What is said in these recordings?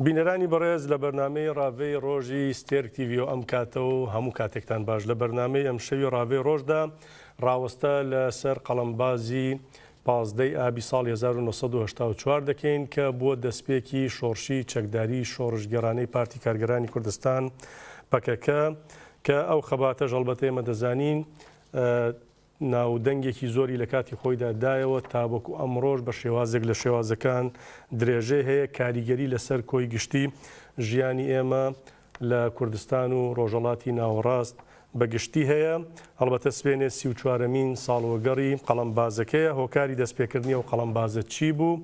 بینەرانی بەڕێز لە بەرنامەی ڕاوێی ڕۆژی ستێرک تیڤیۆ ئەم کاتە و هەموو کاتێکتان باش لە بەرنامەی ئەم شەوی ڕاوێی ڕۆژدا ڕاوەستە لەسەر قەڵەمبازی 15 ئابی ساڵ 1984 دەکەین کە بۆ دەستپێکی شۆڕشی چەکداری شۆڕشگەڕانەی پارتی کارگەرانی کوردستان پەکەکە کە ئەو خەباتە ژەڵبەتەی ئێمە دەزانین ناودەنگێکی زۆری لە کاتی خۆیدا دایەوە تا بۆکو ئەمڕۆژ بە شێوازێک لە شێوازەکان درێژێ هەیە کاریگەری لەسەر کۆی گشتی ژیانی ئێمە لە کوردستان و ڕۆژەڵاتی ناوەڕاست بەگشتی هەیە. هەڵبەتە سوێنێ 34مین ساڵوەگەڕی قەڵەمبازەکەیە. هۆکاری دەستپێکردنی ئەو قەڵەمبازە چی بوو؟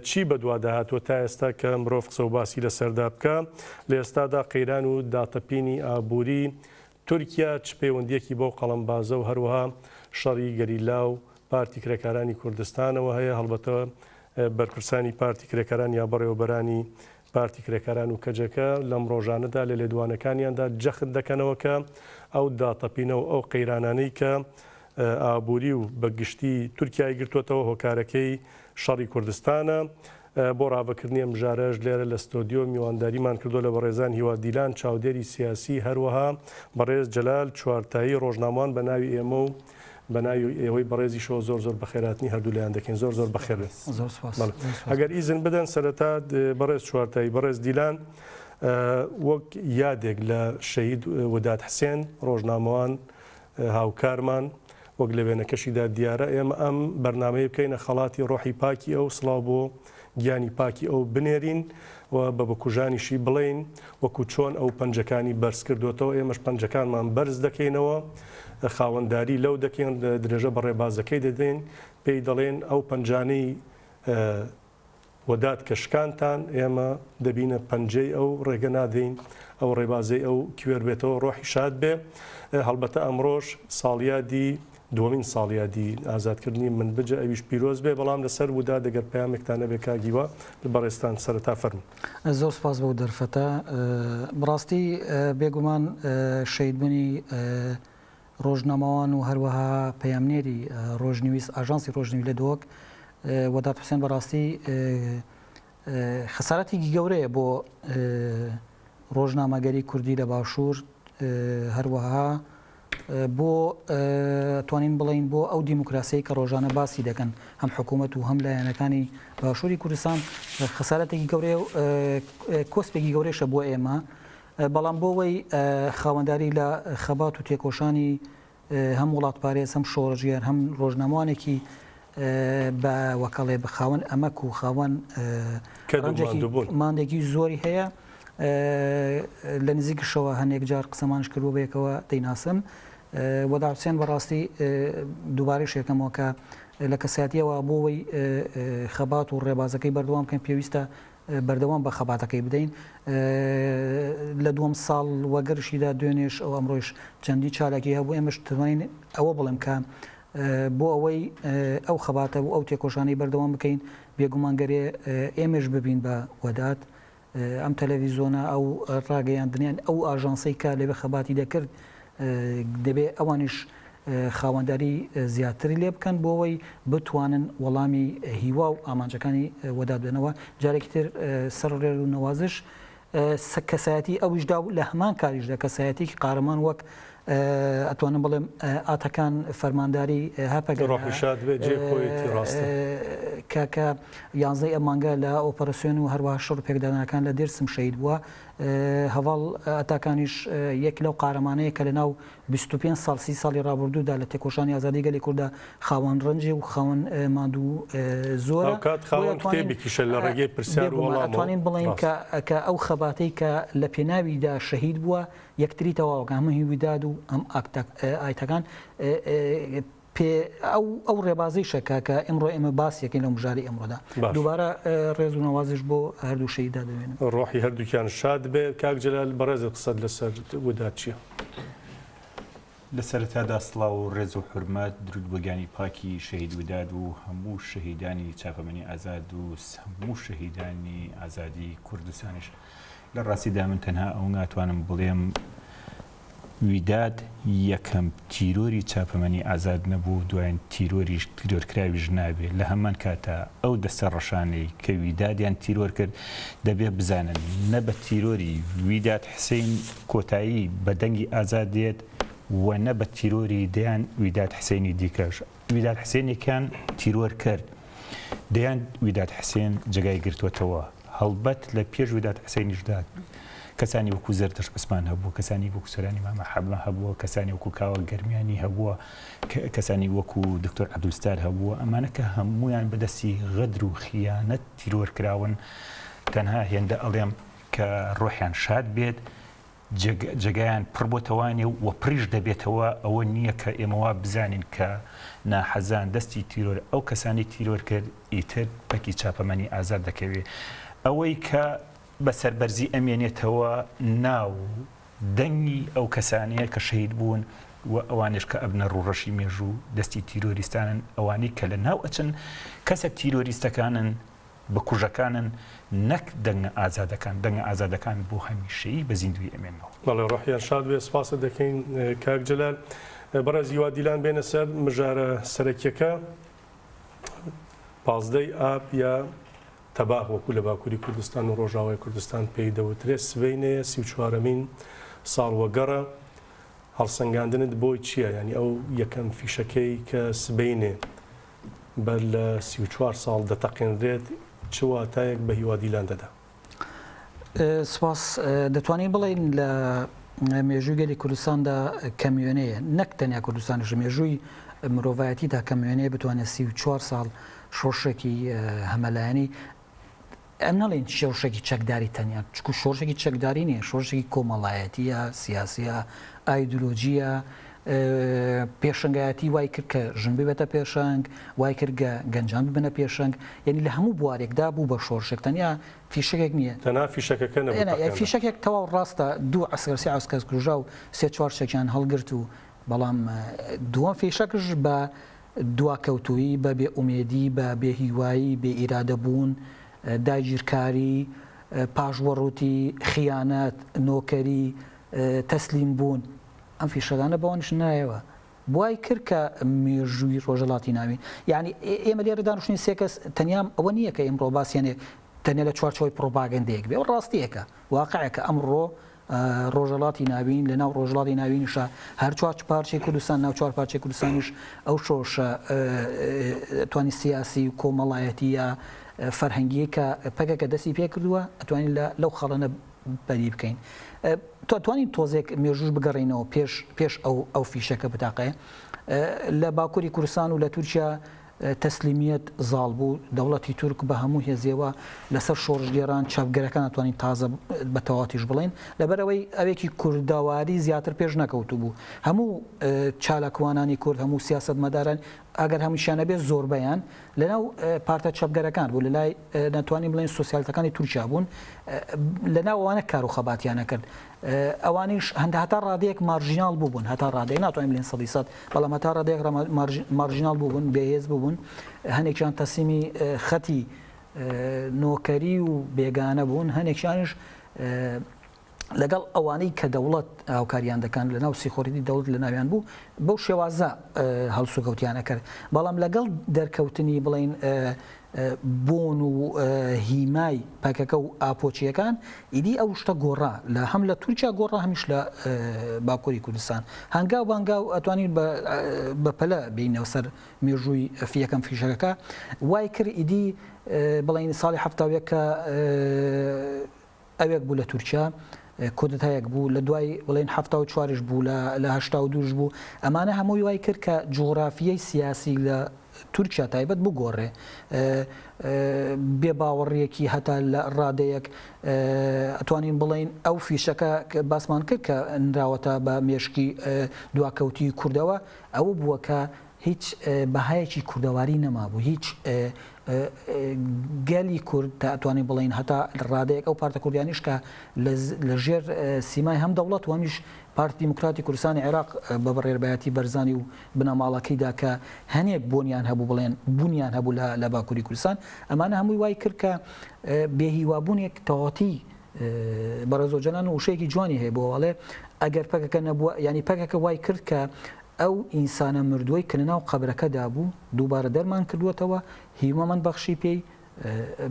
چی بەدوا داهاتوە تا ئێستا کە مرۆڤ قسە و باسی لەسەردا بکە؟ لە ئێستادا قەیران و داتەپینی ئابووری تورکیا چ پەیوەندیەکی بۆ قەڵەمبازە و هەروەها شەڕی گەریلا و پارتی کرێکارانی کوردستانەوە هەیە. هەڵبەتە بەرپرسانی پارتی کرێکاران یا بەڕێوەبەرانی پارتی کرێکاران و کەجەکە لەم ڕۆژانەدا لە لێدوانەکانیاندا جەخت دەکەنەوە کە ئەو داتەپینە و ئەو قەیرانانەی کە ئابووری و بەگشتی تورکیای گرتوێتەوە هۆکارەکەی شەڕی کوردستانە. بۆ ڕابەکردنی ئەم بژارەش لێرە لە ستۆدیۆ میوانداریمان کردو لە بەڕێزان هیوادیلان چاودێری سیاسی هەروەها بەڕێز جەلال چوارتایی ڕۆژنامەوان بە ناوی ئێمە و بە ناوی ئێوەی بەڕێزی شۆ زۆر زۆر بەخێراتنی هەردوولایان دەکەین. زۆر زۆر بەخێر بێت. ئەگەر ئیزن بدەن سەرەتا بەڕێز چوارتایی بەڕێز دیلان وەک یادێک لە شەهید وداد حسێن ڕۆژنامەوان هاوکارمان وەک لە وێنەکەشیدا دیارە ئێمە ئەم بەرنامەیە بکەینە خەڵاتی ڕۆحی پاکی ئەو سڵاو بۆ گیانی پاکی ئەو بنێرین و بە بەکوژانیشی بڵین وەکو چۆن ئەو پەنجەکانی بەرز کردوێتەوە ئێمەش پەنجەکانمان بەرز دەکەینەوە خاوەنداری لەو دەکەین درێژە بە ڕێبازەکەی دەدەین پێی دەڵێن ئەو پەنجانەی وەداد کەشکانتان ئێمە دەبینە پەنجەی ئەو ڕێگە نادەین ئەو ڕێبازەی ئەو کوێر بێتەوە ڕۆحی شاد بێ. هەڵبەتە ئەمڕۆژ ساڵیادی دووەمین ساڵیادی ئازادکردنی من بجە ئەویش پیرۆز بێ بەڵام لەسەر ودا دەگەر پەیامێکتانە بێ کاگیوە لە بەڕێستان سەرەتا فەرمو. زۆر سپاس بۆ دەرفەتە. بڕاستی بێگومان شەیدبوونی ڕۆژنامەوان و هەروەها پەیامنێری ڕۆژنویست ئاژانسی ڕۆژنووی لە دۆک وەداد حوسێن بەڕاستی خەسارەتێکی گەورەیە بۆ ڕۆژنامەگەری کوردی لە باشوور هەروەها بۆ توانین بڵین بۆ ئەو دیموکراسی کە ڕۆژانە باسی دەکەن هەم حکوومەت و هەم لایەنەکانی باشووری کوردستان خەسارەتێکی گەورەیە و کۆسپێکی گەورەیشە بۆ ئێمە. بەڵام بۆ ئەوەی خاوەنداری لە خەبات و تێکۆشانی هەم وڵات پارێز هەم شۆڕژێر هەم ڕۆژنامەوانێکی بە وەکەڵێ بە خاوەن ئەمەک و خاوەن ماندێکی زۆری هەیە لە نزیکشەوە هەنێک جار قسەمانش کردووە بەیەکەوە دەیناسم. وەداد حوسێن بەڕاستی دووبارەی شێکەمەوە کە لە کەسایەتیەوە بۆەوەی خەبات و ڕێبازەکەی بەردەوام بکەین پێویستە بەردەوام بە خەباتەکەی بدەین. لە دووەم ساڵ وەگەرشیدا دوێنێش ئەو ئەمڕۆیش چەندی چالاکی هەبوو ئێمەش توانین ئەوە بڵێم کە بۆ ئەوەی ئەو خەباتە و ئەو تێکۆشانەی بەردەوام بکەین بێگومانگەرێ ئێمەش ببین بە وەداد ئەم تەلەڤیزۆنە ئەو ڕاگەیاندنیان ئەو ئاژانسەی کە لەبێ خەباتی دەکرد دەبێ ئەوانش خاوەنداری زیاتری لێ بکەن بۆ ئەوەی بتوانن وەڵامی هیوا و ئامانجەکانی وەدادبێنەوە. جارێکی تر سەرڕێر و نەوازش کەسایەتی ئەویشدا و لە هەمان کاریشدا کەسایەتێکی قارەمان وەک ئەتوانم بڵێم ئاتەکان فەرمانداری هەپەگە کە 11 ئەمانگە لە ئۆپەرسیۆن و هەروەها شەڕ پێکدانەکان لە دێرسم شەید بووە. هەواڵ ئەتاکانیش یەک لەو قارەمانەیە کە لە ناو 25 ساڵ 30 ساڵی ڕابردوودا لە تێکۆشانی ئازادی گەلی کووردا خاوەن ڕەنجێ و خاوەن ماندوو زۆرە ئەتوانین بڵین کە ئەو خەباتەی کە لە پێناویدا شەهید بووە یەکتری تەواوکە هەموو هیویداد و ئەم ئایتەکان ئەو ڕێبازەی شەکە کە ئەمڕۆ ئێمە باسیەکەین لە مژاری ئەمڕۆدا. دووبارە ڕێز و نەوازش بۆ هەردوو شەیدا دەوێنم. ڕۆحی هەردووکیان شاد بێ. کاک جەلال بەڕێزت قسەت لەسەر وەداد چییە؟ لە سەرەتادا سڵاو و ڕێز و حورمەت درود بۆ گیانی پاکی شەهید وداد و هەموو شەهیدانی چاپەمەنی ئازاد و هەموو شەهیدانی ئازادی کوردستانیش. لە ڕاستیدا من تەنها ئەو ناتوانم بڵێم ویداد یەکەم تیرۆری چاپەمەنی ئازاد نەبوو، دوایین تیرۆرکراویش نابێت. لە هەمان کاتە ئەو دەستە ڕەشانەی کە ویدادیان تیرۆر کرد دەبێت بزانن نە بە تیرۆری ویداد حسین کۆتایی بە دەنگی ئازادێت و نە بە تیرۆری دەیان ویداد حسینی دیکەش. ویداد حسینێکیان تیرۆر کرد، دەیان ویداد حسین جگای گرتووەتەوە. هەڵبەت لە پێش ویداد حسینیشدا کەسانی وەکو زەردەش عوسمان هەبوو، کەسانی وەکو سەرانی مامە حەبمە هەبووە، کەسانی وەکو کاوە گەرمیانی هەبووە، کەسانی وەکو دکتۆر عەبدولستار هەبووە. ئەمانە کە هەموویان بەدەستی غەدر و خیانەت تیرۆر کراون. تەنها هێندە ئەڵێم کە ڕۆحیان شاد بێت، جگایان پڕ بۆتەوانێ و پڕیش دەبێتەوە. ئەوە نییە کە ئێمەوا بزانین کە ناحەزان دەستی تیرۆر ئەو کەسانی تیرۆر کرد ئیتر پەکی چاپەمەنی ئازاد دەکەوێت. ئەوەی کە بەسەربەرزی ئەمێنێتەوە ناو دەنگی ئەو کەسانەیە کە شەهید بوون و ئەوانش کە ئەبنە ڕوڕەشی مێژوو دەستی تیرۆریستانن، ئەوانەی کە لە ناو ئەچن کەسە تیرۆریستەکانن بە کوژەکانن، نەک دەنگە ئازادەکان. دەنگە ئازادەکان بۆ هەمیشەیی بە زیندوی ئەمێنەوە. بەڵێ ڕۆحیان شاد بێ، سپاسە دەکەین کاک جەلال. بەڕێز هیوادیلان بێنە سەر مژارە سەرەکیەکە 15 ئاب یا تەباغ وەکو لە باکووری کوردستان و ڕۆژاوای کوردستان پێی دەوترێت سبەینەیە 34مین ساڵوەگەڕە. هەڵسەنگاندنت بۆی چییە؟ ینی ئەو یەکەم فیشەکەی کە سبەینێ بەر لە 34 ساڵ دەتەقێنرێت چ واتایەک بە هیوادیلان دەدا؟ سپاس. دەتوانین بڵێن لە مێژووی گەلی کوردستاندا کەمیێنەیە، نەک تەنیا کوردستانیش، مێژووی مرۆڤایەتیدا کەمیێنەیە بتوانێت 34 ساڵ شۆڕشێکی هەمەلایەنی، ئەم نەڵێن شۆڕشێکی چەکداری تەنیا، چکو شۆڕشێکی چەکداری نییە، شۆڕشێکی کۆمەڵایەتیە، سیاسیە، ئایدۆلۆژیە، پێشنگایەتی وای کرد کە ژن ببێتە پێشنگ، وای کرد گەنجان ببنە پێشنگ. یعنی لە هەموو بوارێکدا بوو بە شۆڕشێک، تەنیا فیشەکێک نییە، تەنها فیشەکەکە نەبوو، فیشەکێک تەواو ڕاستە. دوو ئەسکەرسی ئاسکەس کوژا و 3-4 شتێکیان هەڵگرت و بەڵام دووەم فیشەکەش بە دواکەوتووی، بە بێ ئومێدی، بە بێهیوایی، بێ ئیرادەبوون، داگیرکاری، پاژوەڕوتی، خیانەت، نۆکەری، تەسلیم بوون. ئەم فیشەکانە بەوانش نایەوە. بوای کرد کە مێژووی ڕۆژهەڵاتی ناوین. یعنی ئێمە لێرە دانیشتوین سێ کەس تەنیا ئەوە نییە کە ئێمڕۆ باسیێنێ تەنیا لە چوارچۆی پرۆپاگەندەیەک بێ، ڕاستیەکە واقعەکە ئەمڕۆ ڕۆژهەڵاتی ناوین لە ناو ڕۆژهەڵاتی ناوینیشە هەر چوار پارچەی کوردستان، ناو چوار پارچەی کوردستانیش ئەو شۆشە توانی سیاسی و کۆمەڵایەتی یا فەرهەنگیە کە پەکەکە دەستی پێ کردووە، ئەتوانین لەو خەڵەنە بەری بکەین. توانین تۆزێک مێژوش بگەڕینەوە پێش ئەو فیشەکە بتاقەیە. لە باکووری کوردستان و لە تورکیا تەسلیمیەت زاڵ بوو، دەوڵەتی تورک بە هەموو هێزیەوە لەسەر شۆڕژگێران چاپگەرەکان ئەتوانین تازە بە تەواتیش بڵێن، لەبەرەوەی ئەوێکی کورداواری زیاتر پێش نەکەوتو بوو. هەموو چالاکوانانی کورد، هەموو سیاسەتمەداران ئەگەر هەمووشیانە بێت زۆربەیان لەناو پارتە چاپگەرەکان بوو، لەلای ناتوانین بڵێن سۆسیالتەکانی تورکیا بوون، لەناو ئەوانە کار و خەباتیانە کرد. ئەوانیش هەتا ڕادەیەک مارژینال بوون، هەتا ڕادەیە ناتوانین بڵێن 100%، بەڵام هەتا ڕادەیەک مارژینال بوون، بێهێز بوون. هەنێکیان تەسلیمی خەتی نۆکەری و بێگانە بوون، هەنێکیانش لەگەڵ ئەوانەی کە دەوڵەت هاوکاریان دەکەن لە ناو سیخۆریتی دەوڵەت لە ناویان بوو، بەو شێوازە هەڵسوکەوتیانە کرد. بەڵام لەگەڵ دەرکەوتنی بڵێن بۆن و هیمای پاکەکە و ئاپۆچیەکان، ئیدی ئەو شتە گۆڕا، لە هەم لە تورکیا گۆڕا، هەمیش لە باکووری کوردستان. هەنگاو بانگاو ئەتوانین بەپەلە بینەوە سەر مێژووی یەکەم فیشەکە. وای کرد ئیدی بڵێن ساڵی 70 کە ئەوێک بوو لە تورکیا، کودتایەک بوو، لە دوای بڵێن 74 بوو، لە 82 بوو. ئەمانە هەمووی وای کرد کە جوغرافیەی سیاسی لە تورکیا تایبەت بگۆڕێ، بێ باوەڕیەکی هەتا لە ڕادەیەک. ئەتوانین بڵێن ئەو فیشەکە باسمان کرد کە نراوەتە بە مێشکی دواکەوتی کوردەوە، ئەوە بووە کە هیچ بەهایەکی کوردەواری نەما بوو، هیچ گەلی کورد تا ئەتوانین بڵین هەتا ڕادەیەک ئەو پارتە کوردیانیش کە لە ژێر سیمای هەم دەوڵەت و هەمیش پارتی دیموکراتی کوردستانی عێراق بە بەڕێوەبایەتی بەرزانی و بنەماڵەکەیدا کە هەنێک بۆنیان هەبوو، بڵێن بوونیان هەبوو لە باکووری کوردستان. ئەمانە هەمووی وای کرد کە بێهیوابوونێک تەواتی بەڕێزۆجەنان و وشەیەکی جوانی هەیە بۆ وڵێ ئەگەر پەکەکە نەبووە ینی پەکەکە وای کرد کە ئەو ئینسانە مردووەی کە لەناو قەبرەکەدا بوو دووبارە دەرمان کردووەتەوە هیومەمان بەخشی پێی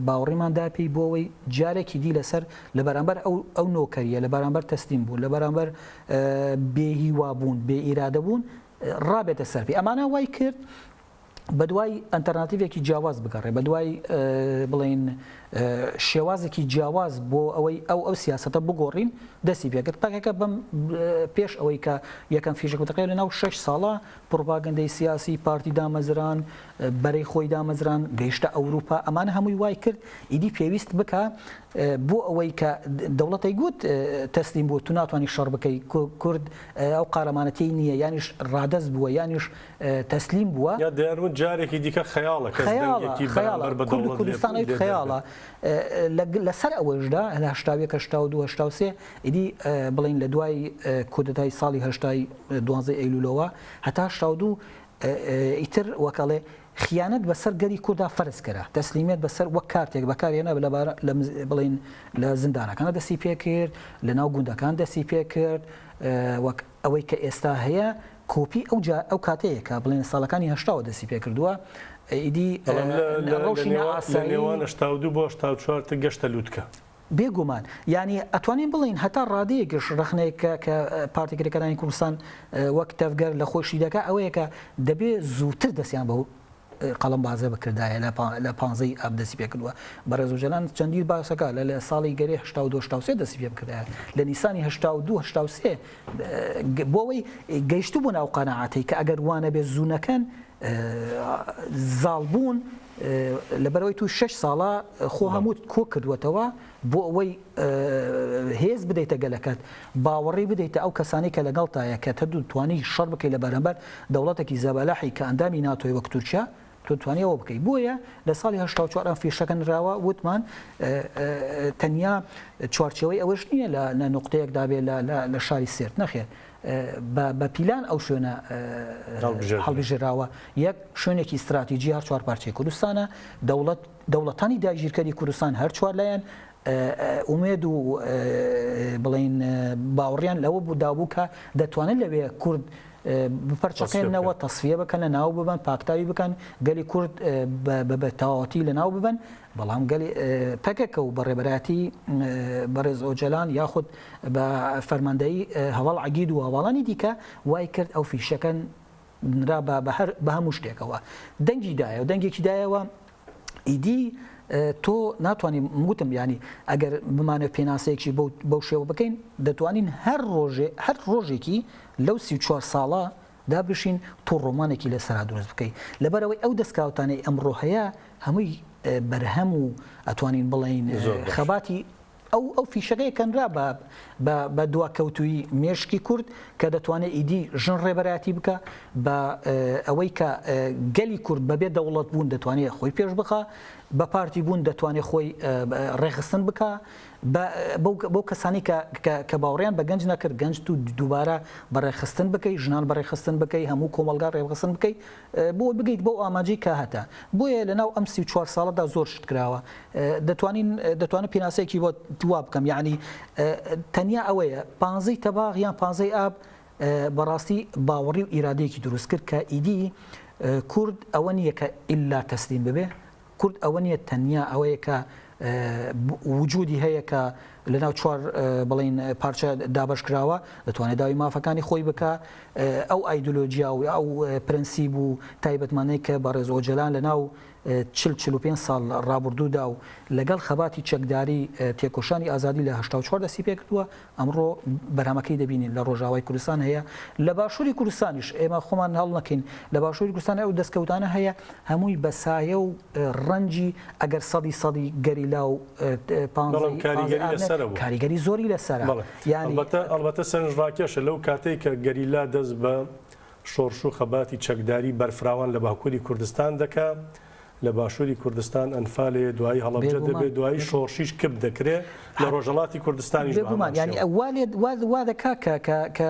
باوەڕێماندا پێی بۆەوەی جارێکی دی لەسەر لە بەرامبەر ئەو نۆکەریە لە بەرامبەر تەسلیم بوون لە بەرامبەر بێهیوا بوون بێ ئیرادە بوون ڕابێتە سەرپی ئەمانە وای کرد بە دوای ئەلتەرناتیڤێکی جیاواز بگەڕێ بە دوای بڵین شێوازێکی جیاواز بۆ ئەوەی ئەو سیاسەتە بگۆڕین دەستی پێکرد پاکەکە بەم پێش ئەوەی کە یەکەم فیشەکەوتەکەی لەناو 6 ساڵە پڕۆپاگەندەی سیاسی پارتی دامەزران بەرەی خۆی دامەزران گەیشتە ئەوروپا ئەمانە هەمووی وای کرد ئیدی پێویست بکە بۆ ئەوەی کە دەوڵەتی گوت تەسلیم بوو تو ناتوانانی شەڕ بکەی کورد ئەو قارەمانەتی نییە یانیش ڕادەست بووە یانیش تەسلیم بووە یا دەیانوت جارێکی دیکە خەیاڵە کوردستان خەیاڵە لەسەر ئەوەشدا لە هەشتاویەکە 1970 ئیدی بڵین لە دوای کودتای ساڵی 12 ئەیلولەوە هەتا 1972 ئیتر وەکەڵێ خیانەت بەسەر گەری کووردا فەرزکەرە تەسلیمێت بەسەر وەک کارتێک بەکارێنە بڵین لە زیندانەکانە دەستی پێ کرد لە ناو گوندەکان دەستی پێ کرد وەک ئەوەی کە ئێستا هەیە کۆپی ئەو کاتەیەکە بڵێن ساڵەکانی هەشتاوە دەستی پێ کردووە ئیدی نێوان 1972 بۆ 1974 گەشتە لووتکە بێگومان ینی ئەتوانین بڵین هەتا ڕادەیەکیش ڕخنەیەکە کە پارتیگرەکانی کوردستان وەک تەفگەر لە خۆشی دەکە ئەوەیە کە دەبێت زووتر دەستیان بە قەڵم بازە بکردایە لە 15 ئاب دەستی پێ کردووە بەڕێز و جەلان چەندی باسەکە لە ساڵی گەری 1970 دەستی پێ بکردایە لە نیسانی 1973 بۆەوەی گەیشتو بوون ئەو قەناعەتی کە ئەگەر وانە بێ زوونەکەن زاڵبوون لەبەرەوەی تو 6 ساڵە خۆ هەموو کۆ کردوەتەوە بۆ ئەوەی هێز بدەیتە گەلەکەت باوەڕی بدەیتە ئەو کەسانی کە لەگەڵتایە کە تە توانی شەڕ بکەی لە بەرامبەر دەوڵەتێکی زەبەلاحی کە ئەندامی ناتۆی وەک تورکیا تۆ توانیەوە بکەیت بۆیە لە ساڵی 1970 ئەم فیشەکە نراوە وتمان تەنیا چوارچەوەی ئەوەش نییە لە نقطەیەکدا بێ لە شاری سێرت نەخێر بە پیلان ئەو شوێنە هەڵبژێراوە یەک شوێنێکی استراتیژی هەر چوار پارچەی کوردستانە دەوڵەتانی داگیرکەری کوردستان هەر چوار لایەن ئومێد و بڵین باوەڕیان لەوە بوو دابوو کە دەتوانن لەوێ کورد بپەرچەکەنەوە تەسفیە بکەن لە ناو ببن پاکتاوی بکەن گەلی کورد بە تەواوەتی لە ناو ببن بەڵام گەلی پەکەکە و بەڕێبەراتی بەڕێز ئۆجەلان یاخود بە فەرماندەی هەواڵ عەگید و هەواڵانی دیکە وای کرد ئەو فیشەکەن نرا بە هەموو شتێکەوە دەنگی دایە و دەنگێکی دایەوە ئیدی تۆ ناتوانین وتم ینی ئەگەر بمانە پێناسەیەکی بەو شێوە بکەین دەتوانین هەر ڕۆژێکی لەو 34 ساڵە دابشین تۆ ڕۆمانێکی لەسەرا دروست بکەیت لەبەرەوەی ئەو دەستکاوتانەی ئەمڕۆ هەیە هەمووی بەرهەم و ئەتوانین بڵین خەباتی ئەو فیشەکەی کەنرا بە دواکەوتوی مێشکی کورد کە دەتوانێت ئیدی ژن ڕێبەراتی بکە بە ئەوەی کە گەلی کورد بەبێ دەوڵەت بوون دەتوانێت خۆی پێش بخە بە پارتی بوون دەتوانێت خۆی ڕێخستن بکە بۆ کەسانی کە باوەڕیان بە گەنج نەکرد گەنج و دووبارە بەڕێخستن بکەی ژنان بەڕێخستن بکەی هەموو کۆمەلگا ڕێخستن بکەیت بۆ بگەیت بۆ ئاماجی کە هەتا بۆیە لەناو ئەم 34 ساڵەدا زۆر شت کراوە دەتوانین پێناسەیەکی بۆ دوا بکەم یعنی تەنیا ئەوەیە 15 تەباغ یان 15 ئاب بەڕاستی باوەڕی و ئیرادەیەکی دروست کرد کە ئیدی کورد ئەوە نییە کە ئیلا تەسلیم ببێ کورد ئەوە نییە تەنیا ئەوەیە کە وجودی هەیە کە لەناو چوار بڵین پارچە دابش کراوە دەتوانێت داوای مافەکانی خۆی بکە ئەو ئایدۆلۆژیا و ئەو پرەنسیب و تایبەتمانەی کە بەڕێز ئۆجەلان لەناو 45 ساڵ ڕابردوودا و لەگەڵ خەباتی چەکداری تێکۆشانی ئازادی لە 1970 دەستی پێ کردووە ئەمڕۆ بەرهەمەکەی دەبینین لە ڕۆژاوای کوردستان هەیە لە باشووری کوردستانیش ئێمە خۆمان هەڵ نەکەین لە باشووری کوردستان ئەو دەستکەوتانە هەیە هەمووی بەسایە و ڕەنجی ئەگەر سەدی گەریلا و کاریگەری زۆری لەسەرە ئەلبەتە سەرنجڕاکێشە لەو کاتێک کە گەریلا دەست بە شۆڕش و خەباتی چەکداری بەرفراوان لە باکووری کوردستان دەکات لە باشووری کوردستان ئەنفالێ دوایی هەڵەبجە دەبێت دوایی شۆڕشیش کب دەکرێت لە ڕۆژهەڵاتی کوردستانی بێگومان ینی وا دەکا کە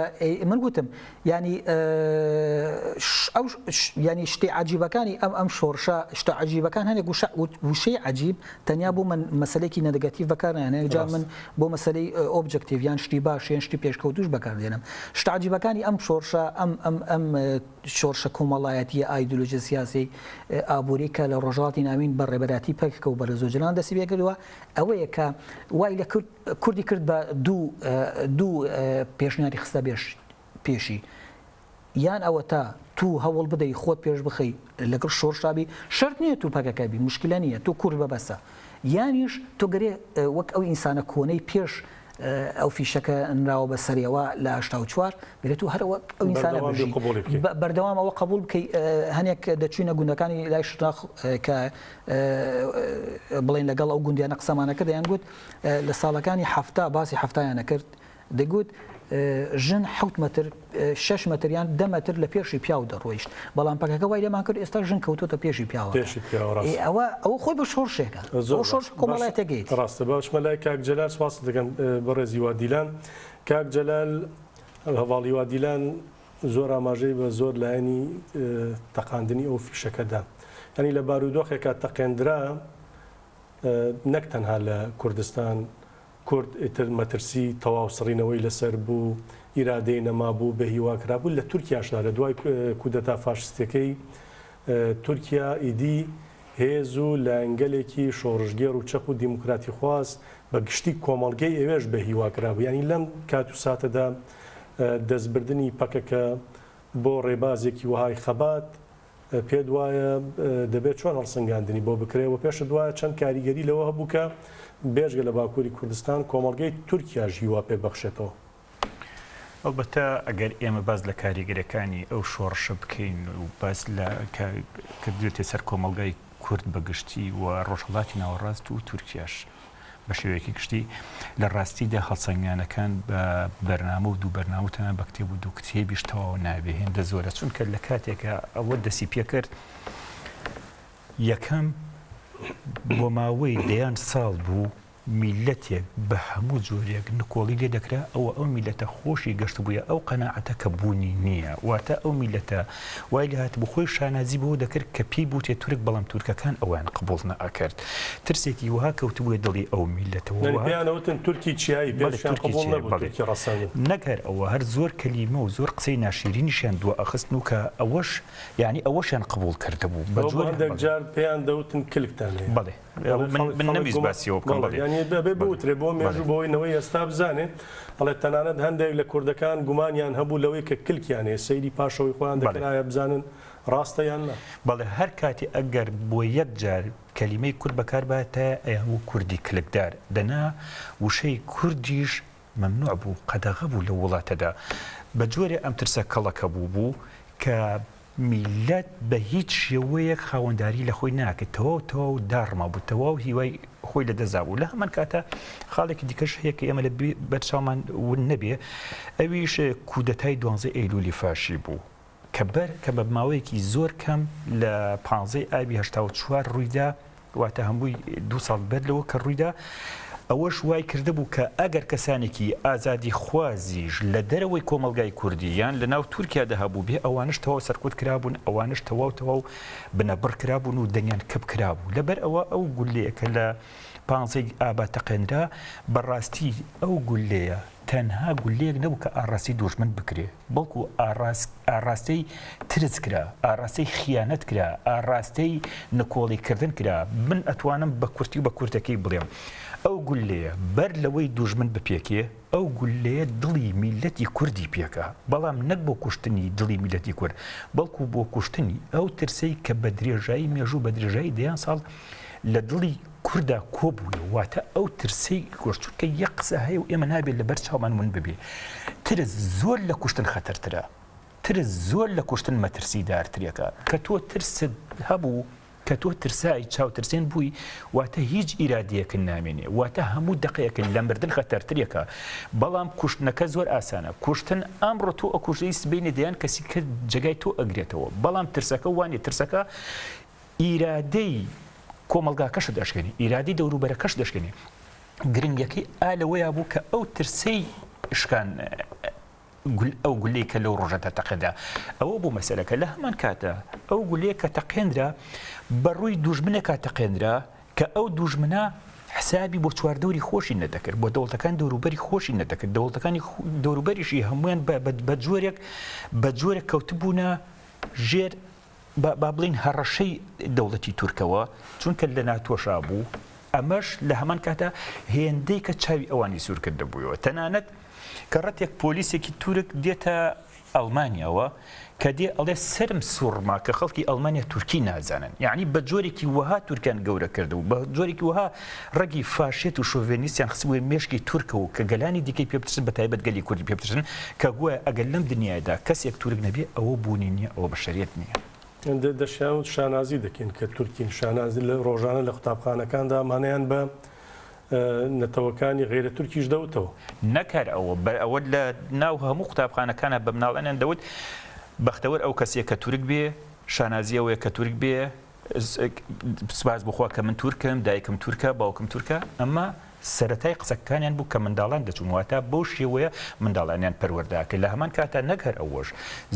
من گوتم ینی ینی شتی عجیبەکانی ئەم شۆڕشە شتە عجیبەکان هەنێک وشەی عجیب تەنیا بۆ من مەسلێکی نەگەتیڤ بەکارهێنێ جا من بۆ مەسلەی ئۆبجکتیڤ یان شتی باش یان شتی پێشکەوتوش بەکاردێنم شتە عجیبەکانی ئەم شۆڕشە ئەم شۆڕشە کۆمەڵایەتی ئایدۆلۆژی سیاسی ئابووری کە لە ڕۆژهەڵاتی ناوین بە ڕێبەراتی پێکەکە و بەرە زۆجلان دەسی پێکردووە ئەوەیە کە وای لە کوردی کرد بە دوو پێشنیاری خستە پێشی یان ئەوە تا تو هەوڵ بدەی خۆت پێش بخەی لەگەڵ شۆڕشابی شەرت نییە تو پەکەکەبی مشکلە نییە تو کورد بەبەسە یانیش تۆ گەرێ وەک ئەو ئینسانە کۆنەی پێش ئەو فیشەکە نراوە بە سەریەوە لە 84 بێت و هەرەوە ئەو ئینسانە بەردەوام ئەوە قبول بکەی هەنێک دەچوینە گوندەکانی لای شناخ کە بڵێن لەگەڵ ئەو گوندیانە قسەمانەکە دەیان گوت لە ساڵەکانی هەفتا باسی هەفتایانە کرد دەگوت ژن 7 متر 6 متریان 10 متر لە پێشی پیاو دەڕۆیشت بەڵام پەکەکە وای لێمان کرد ئێستا ژن کەوتۆتە پێشی پیاوە ئەوە خۆی بە شۆڕشێکە شۆڕش کۆمەڵایەتەکەیت ڕاستە باشمە لای کاک جەلال سواس دەکەم بەڕێزی وادیلان کاک جەلال هەواڵی وادیلان زۆر ئاماژەی بە زۆر لایەنی تەقاندنی ئەو فیشەکەدا ینی لە بارودۆخێکە تەقێندرا نەک تەنها لە کوردستان کورد ئیتر مەترسی تەواو سڕینەوەی لەسەر بوو ئیرادەی نەمابوو بە هیواکرابوو لە تورکیاشدا لە دوای کودەتا فاشستەکەی تورکیا ئیدی هێز و لەنگەلێکی شۆڕژگێر و چەق و دیموکراتی خواست بە گشتی کۆمەڵگەی ئێوێش بە هیواکرابوو ینی لەم کات و ساتەدا دەستبردننی پەکەکە بۆ ڕێبازێکی وهای خەبات پێ وایە دەبێت چۆن هەڵسەنگاندنی بۆ بکرێەوە پێش دوایە چەند کاریگەری لەوە هەبوو کە بێژگە لە باکووری کوردستان کۆمەڵگەی تورکیا ژیوا پێ بەخشێتەوە ئەلبەتە ئەگەر ئێمە باز لە کاریگەرەکانی ئەو شۆڕشە بکەین و باز لە کردوێتە سەر کۆمەڵگای کورد بەگشتی و ڕۆژهەڵاتی ناوەڕاست و تورکیاش بە شێوەیەکی گشتی لە ڕاستیدا هەڵسەنگانەکان بە بەرنامە و دوو بەرنامەتەنە بە کتێب و دوو کتێبیش تەواو نابێ هێندە زۆرە چونکە لە کاتێکە ئەوە دەسی پێ کرد یەکەم بۆ ماوەی دەیان ساڵ بوو میلەتێک بە هەموو جۆرێک نکۆڵی لێ دەکرا ئەو میلەتە خۆشی گەشت بووە ئەو قەناعەتە کە بوونی نییە واتە ئەو میلەتە وای لە هات بخۆی شانازی بۆ دەکرد کە پێی بوتێ تورک بەڵام تورکەکان ئەویان قبول نەئەکرد ترسێکی وها کەوتبووە دڵی ئەو میلەتەوەیانەوتن تورکی چیایی نەکەر ئەوە هەر زۆر کەلیمە و زۆر قسەی ناشیرینیشیان دووە ئەخستن و کە ئەوەش یعنی ئەوەشیان قبول کردبوو بەجار پێیان دەوتن کلکتان بڵێ من نەویست باسیەوە بکەم بێ بوترێ بۆ مێژوو بۆەوەی ئێستا بزانێت ئەڵێ تەنانەت هەندێک لە کوردەکان گومانیان هەبوو لەوەی کە کلکیانێ سەیری پاشەوەی خۆیان دەکرایە بزانن ڕاستەیان نە بەڵێ هەر کاتی ئەگەر بۆ یەک جار کەلیمەی کورد بەکارباتە ئەو کوردی کلکدار دەنا وشەی کوردیش مەمنوع بوو قەدەغە بوو لە وڵاتەدا بە جۆرێ ئەم ترسە کەڵەکە بوو کە میلەت بە هیچ شێوەیەک خاوەنداری لە خۆی ناکرد تەواو و داڕما بوو تەواو هیوای خۆی لە دەزابوو لە هەمان کاتە خاڵێکی دیکەش هەیە کە ئێمە لە بەرچاومان ون نەبێ ئەویش کودەتای 12 ئەیلولی فاشی بوو کە بە ماوەیەکی زۆر کەم لە 15 ئابی 84 ڕوویدا واتە هەمووی 2 ساڵ بەر لەوە کە ڕوویدا ئەوەش وای کرده بوو کە ئەگەر کەسانێکی ئازادی خوازیش لە دەرەوەی کۆمەلگای کوردی یان لە ناو تورکیادا هەبوو بێ ئەوانش تەواو سەرکوت کرابوون ئەوانش تەواو بنەبڕ کرابوون و دەنیان کەب کرابوو لەبەر ئەوە ئەو گولەیەکە لە 15 ئابا تەقێنرا بەڕاستی ئەو گولەیە تەنها گولەیەک نەبوو کە ئاڕاستی دوژمن بکرێ بەڵکو ئاڕاستەی ترس کرا ئاڕاستەی خیانەت کرا ئاڕاستەی نکۆڵیکردن کرا من ئەتوانم بە کورتی و بە کورتەکەی بڵێم ئەو گولەیە بەر لەوەی دوژمن بپێکێ ئەو گولەیە دڵی میلەتی کوردی پێکە بەڵام نەک بۆ کوشتنی دڵی میلەتی کورد بەڵکو بۆ کوشتنی ئەو ترسەی کە بە درێژایی مێژوو بە درێژایی دەیان ساڵ لە دڵی کووردا کۆبووە واتە ئەو ترسەی کوشتکە یەک قسە هەیە و ئێمە نابێت لەبەر چاومان ون ببێ ترس زۆر لە کوشتن خەتەرترە ترس زۆر لە کوشتن مەترسی دارترێکە کە تۆ ترست هەبوو کە تۆ ترسایی چاوترسێن بووی واتە هیچ ئیرادیەکن نامێنێ واتە هەموو دقەیەکن لە مردن خەتەرترێکە بەڵام کوشتنەکە زۆر ئاسانە کوشتن ئەمڕۆ تۆ ئەکوژەی سبینی دەیان کەسی کە جگای تۆ ئەگرێتەوە بەڵام ترسەکە وانێ ترسەکە ئیرادەی کۆمەلگاکەش دەشکێنی ئیرادی دەوروبەرەکەش دەشکێنی گرنگەکەی ئالەوەیە بوو کە ئەو ترسەی شکان ئەو گولەی کە لەو ڕۆژە تەقێدا ئەوە بوو مەسەلەکە لە هەمان کاتە ئەو گولەیە کە تەقێنرا بەڕووی دوژمنێکا تەقێنرا کە ئەو دوژمنە حسابی بۆ چواردەوری خۆشی نەدەکرد بۆ دەوڵەتەکان دەوروبەری خۆشی نەدەکرد دەوڵەتەکانی دەوروبەریشی هەمویان بە جۆرێک کەوتبوونە ژێر با بڵین هەڕەشەی دەوڵەتی تورکەوە چونکە لە ناتۆشا بوو ئەمەش لە هەمان کاتە هێندەی کە چاوی ئەوانی سوور کرد دەبوویەوە تەنانەت کە ڕەتێک پۆلیسێکی تورک دێتە ئەڵمانیاوە کە دێ ئەڵێ سرم سوورما کە خەڵکی ئەڵمانیا تورکی نازانن یعنی بە جۆرێکی وەها تورکیان گەورە کردەوە بە جۆرێکی وەها ڕەگی فاشێت و شۆڤێنیستیان خستبووە مێشکی تورکەوە کە گەلانی دیکەی پێبترسن بە تایبەت گەلی کوردی پێبترسن کە گوایە ئەگەر لەم دنیادا کەسێک تورک نەبێ ئەوە بوونی نییە ئەوە بەشەریەت نییە دەشیان و شانازی دەکەین کە تورکین شانازی لە ڕۆژانە لە قوتابخانەکاندا ئەمانەیان بە نەتەوەکانی غێرە تورکیش دەوتەوە نەکار ئەوە لە ناو هەموو قوتابخانەکانە بە مناڵێنیان دەوت بەختەوەر ئەو کەسێک کە تورک بێ شانازیەوەیە کە تورک بێ سپاس بخوا کە من تورکم دایکم تورکە باوکم تورکە ئەمە سەرەتای قسەکانیان بوو کە منداڵان دەچوون واتە بەو شێوەیە منداڵانیان پەروەرداکە لە هەمان کاتە نەگەر ئەوەش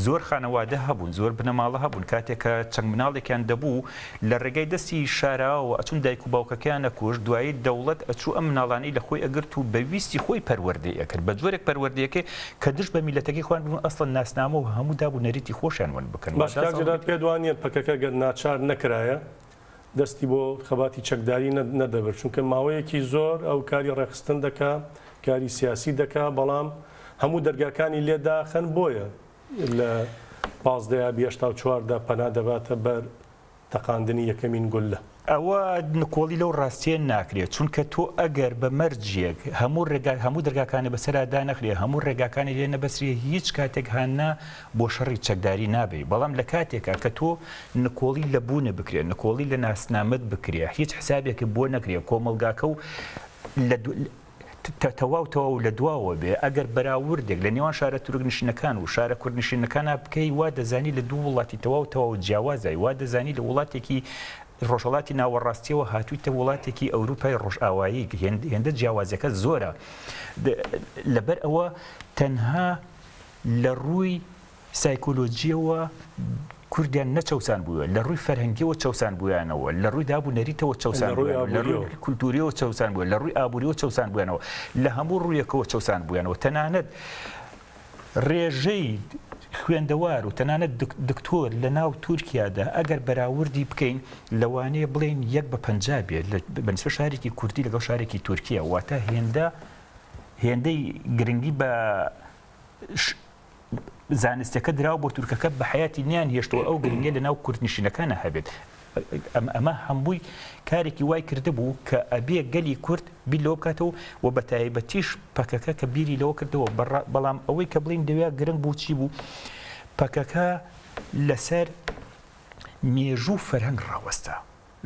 زۆر خانەوادە هەبوون زۆر بنەماڵە هەبوون کاتێک کە چەند مناڵێکیان دەبوو لە ڕێگەی دەستی شاراوە ئەچون دایک و باوکەکەیان نەکوشت دوایی دەوڵەت ئەچوو ئەم مناڵانەی لە خۆی ئەگرت و بەویستی خۆی پەروەردەیە کرد بە جۆرێک پەروەردەیەکە کە دش بە میلەتەکەی خۆیان بوون ئەسڵەن ناسنامە و هەموو دابوو نەریتی خۆشیان ون بکەن باشجارات پێدوانە پەکەکە گەر ناچار نەکرایە دەستی بۆ خەباتی چەکداری نەدەبێت چونکە ماوەیەکی زۆر ئەو کاری ڕێخستن دەکا کاری سیاسی دەکا بەڵام هەموو دەرگاکانی لێداخەن بۆیە لە 15-24 پەنا دەباتە بەر تەقاندنی یەکەمین گولە ئەوە نکۆڵی لەو ڕاستیە ناکرێت چونکە تۆ ئەگەر بە مەرجێک هەموو دەرگاکانی بەسەرادا نەخرێ هەموو ڕێگاکانی لێ نەبەسرێ هیچ کاتێک هانا بۆ شەڕی چەکداری نابێ بەڵام لە کاتێکە کە تۆ نکۆڵی لە بوونە بکرێت نکۆڵی لە ناسنامەت بکرێ هیچ حسابێکی بۆ نەکرێ کۆمەلگاکە و تەواو و لە دواوە بێ ئەگەر بەراوردێک لە نێوان شارە تورکنشینەکان و شارە کوردنشینەکانە بکەی وا دەزانی لە دوو وڵاتی تەواو جیاوازای وا دەزانی لە وڵاتێکی ڕۆژهڵاتی ناوەڕاستیەوە هاتوویتە وڵاتێکی ئەوروپای ڕۆژئاوایی هێندە جیاوازەکە زۆرە لەبەر ئەوە تەنها لە ڕووی سایکۆلۆجیەوە کوردیان نەچەوسان بووە لە ڕووی فەرهەنگیەوە چەوسان بوویانەوە لە ڕووی دابوونەریتەوە چەوسان بوویانەوە لە ڕووی کولتوریەوە چەوسان بووە لە ڕووی ئابووریەوە چەوسان بوویانەوە لە هەموو ڕوویەکەوە چەوسان بوویانەوە تەنانەت ڕێژەی خوێندەوار و تەنانەت دکتۆر لە ناو تورکیادا ئەگەر بەراوردی بکەین لەوانەیە بڵێن 1/50 بێت بەنسبە شارێکی کوردی لەگەڵ شارێکی تورکیا واتە هێندەی گرنگی بە زانستەکە دراوە بۆ تورکەکە بە حیاتی نیان هێشتەوە ئەو گرنگە لە ناو کوردنشینەکانە هەبێت ئەمە هەمووی کارێکی وای کرده بوو کە ئەبێ گەلی کورد بیر لەوە بکاتەوە و بە تایبەتیش پەکەکە کە بیری لەوە کردەوە بەڵام ئەوەی کە بڵین دەوێت گرنگ بوو چی بوو پەکەکە لەسەر مێژوو فەرهەنگ ڕاوەستا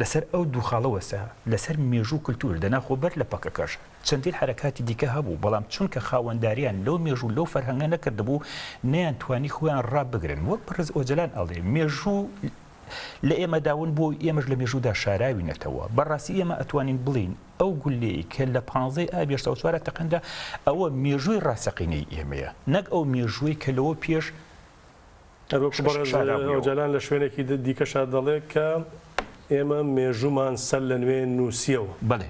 لەسەر ئەو دووخاڵەوەسا لەسەر مێژوو کولتور دەناخۆبەر لە پەکەکەش چەندین حرەکاتی دیکە هەبوو بەڵام چونکە خاوەنداریان لەو مێژوو لەو فەرهەنگە نەکردبوو نەیان توانی خۆیان ڕابگرن وەک پڕز ئۆجلان ئەڵێ مێژوو لە ئێمە داون بۆ ئێمەش لە مێژوودا شاراوینەتەوە بەڕاستی ئێمە ئەتوانین بڵین ئەو گولەی کە لە 15 تەقەندا ئەوە مێژووی ڕاستەقینەی ئێمەیە نەک ئەو مێژووی کە لەوە پێش ئۆجلان لە شوێنێکی دیکەشا دەڵێ کە ئێمە مێژوومان سەر لە نوێ نووسیەوە بەڵێ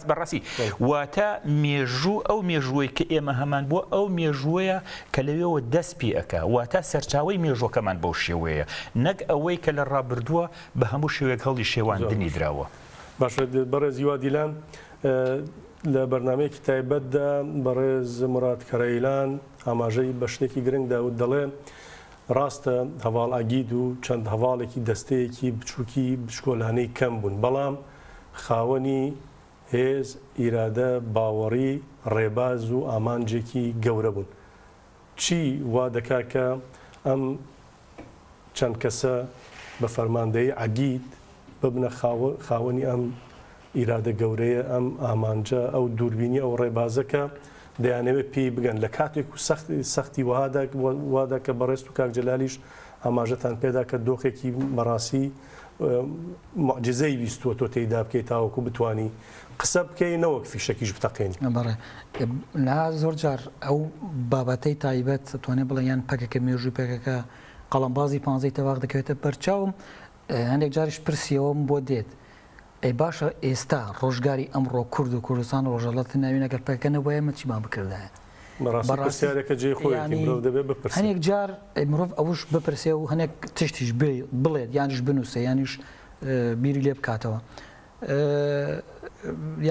بەڕاستی واتە مێژوو ئەو مێژووی کە ئێمە هەمان بووە ئەو مێژوویە کە لەوێەوە دەست پێ ئەکا واتە سەرچاوی مێژوەکەمان بەو شێوەیە نەک ئەوەی کە لە ڕابردووە بە هەموو شێوەیەک هەڵی شێواندنی درراوە باشە بەڕێزی وا دیلان لە بەرنمەیەکی تایبەتدا بەڕێز مراد کەرەیلان ئاماژەی بە شتێکی گرنگدا و دەڵێ ڕاستە هەواڵ ئاگید و چەند هەواڵێکی دەستەیەکی بچووکی بشکۆلانەی کەم بوون بەڵام خاوەنی هێز ئیرادە باوەڕی ڕێباز و ئامانجێکی گەورە بوون چی وا دەکا کە ئەم چەند کەسە بە فەرماندەی عەگید ببنە خاوەنی ئەم ئیرادە گەورەیە ئەم ئامانجە ئەو دووربینی ئەو ڕێبازەکە دەیانەوێت پێی بگەن لە کاتێک و سەختی وادا کە بەڕێست و کاک جەلالیش ئاماژەتان پێدا کە دۆخێکی بەڕاستی معجزەی ویستووە تۆ تێیدا بکەیت تاوەکو بتانی قسە بکەی نەوەک فیشەکیش بتەقێنی. بەڕێ لا زۆر جار ئەو بابەتەی تایبەت توانێ بڵێ یان پەکەکە مێژووی پێکەکە قەڵەمبازی پانزەی تەواق دەکەوێتە بەرچاوم هەندێک جاریش پرسیەوەم بۆ دێت ئەی باشە ئێستا ڕۆژگاری ئەمڕۆ کورد و کوردستان ڕۆژەڵەتی ناوینەگەر پەکەنەوە ئێمە چیمان بکردایە بەڕاستیارەکە جێ خۆی دەبێت بپرسێت. هەنێک جار مرۆڤ ئەوش بپرسێ و هەنێک تشتیش بڵێت یانیش بنووسێ یانیش بیری لێ بکاتەوە.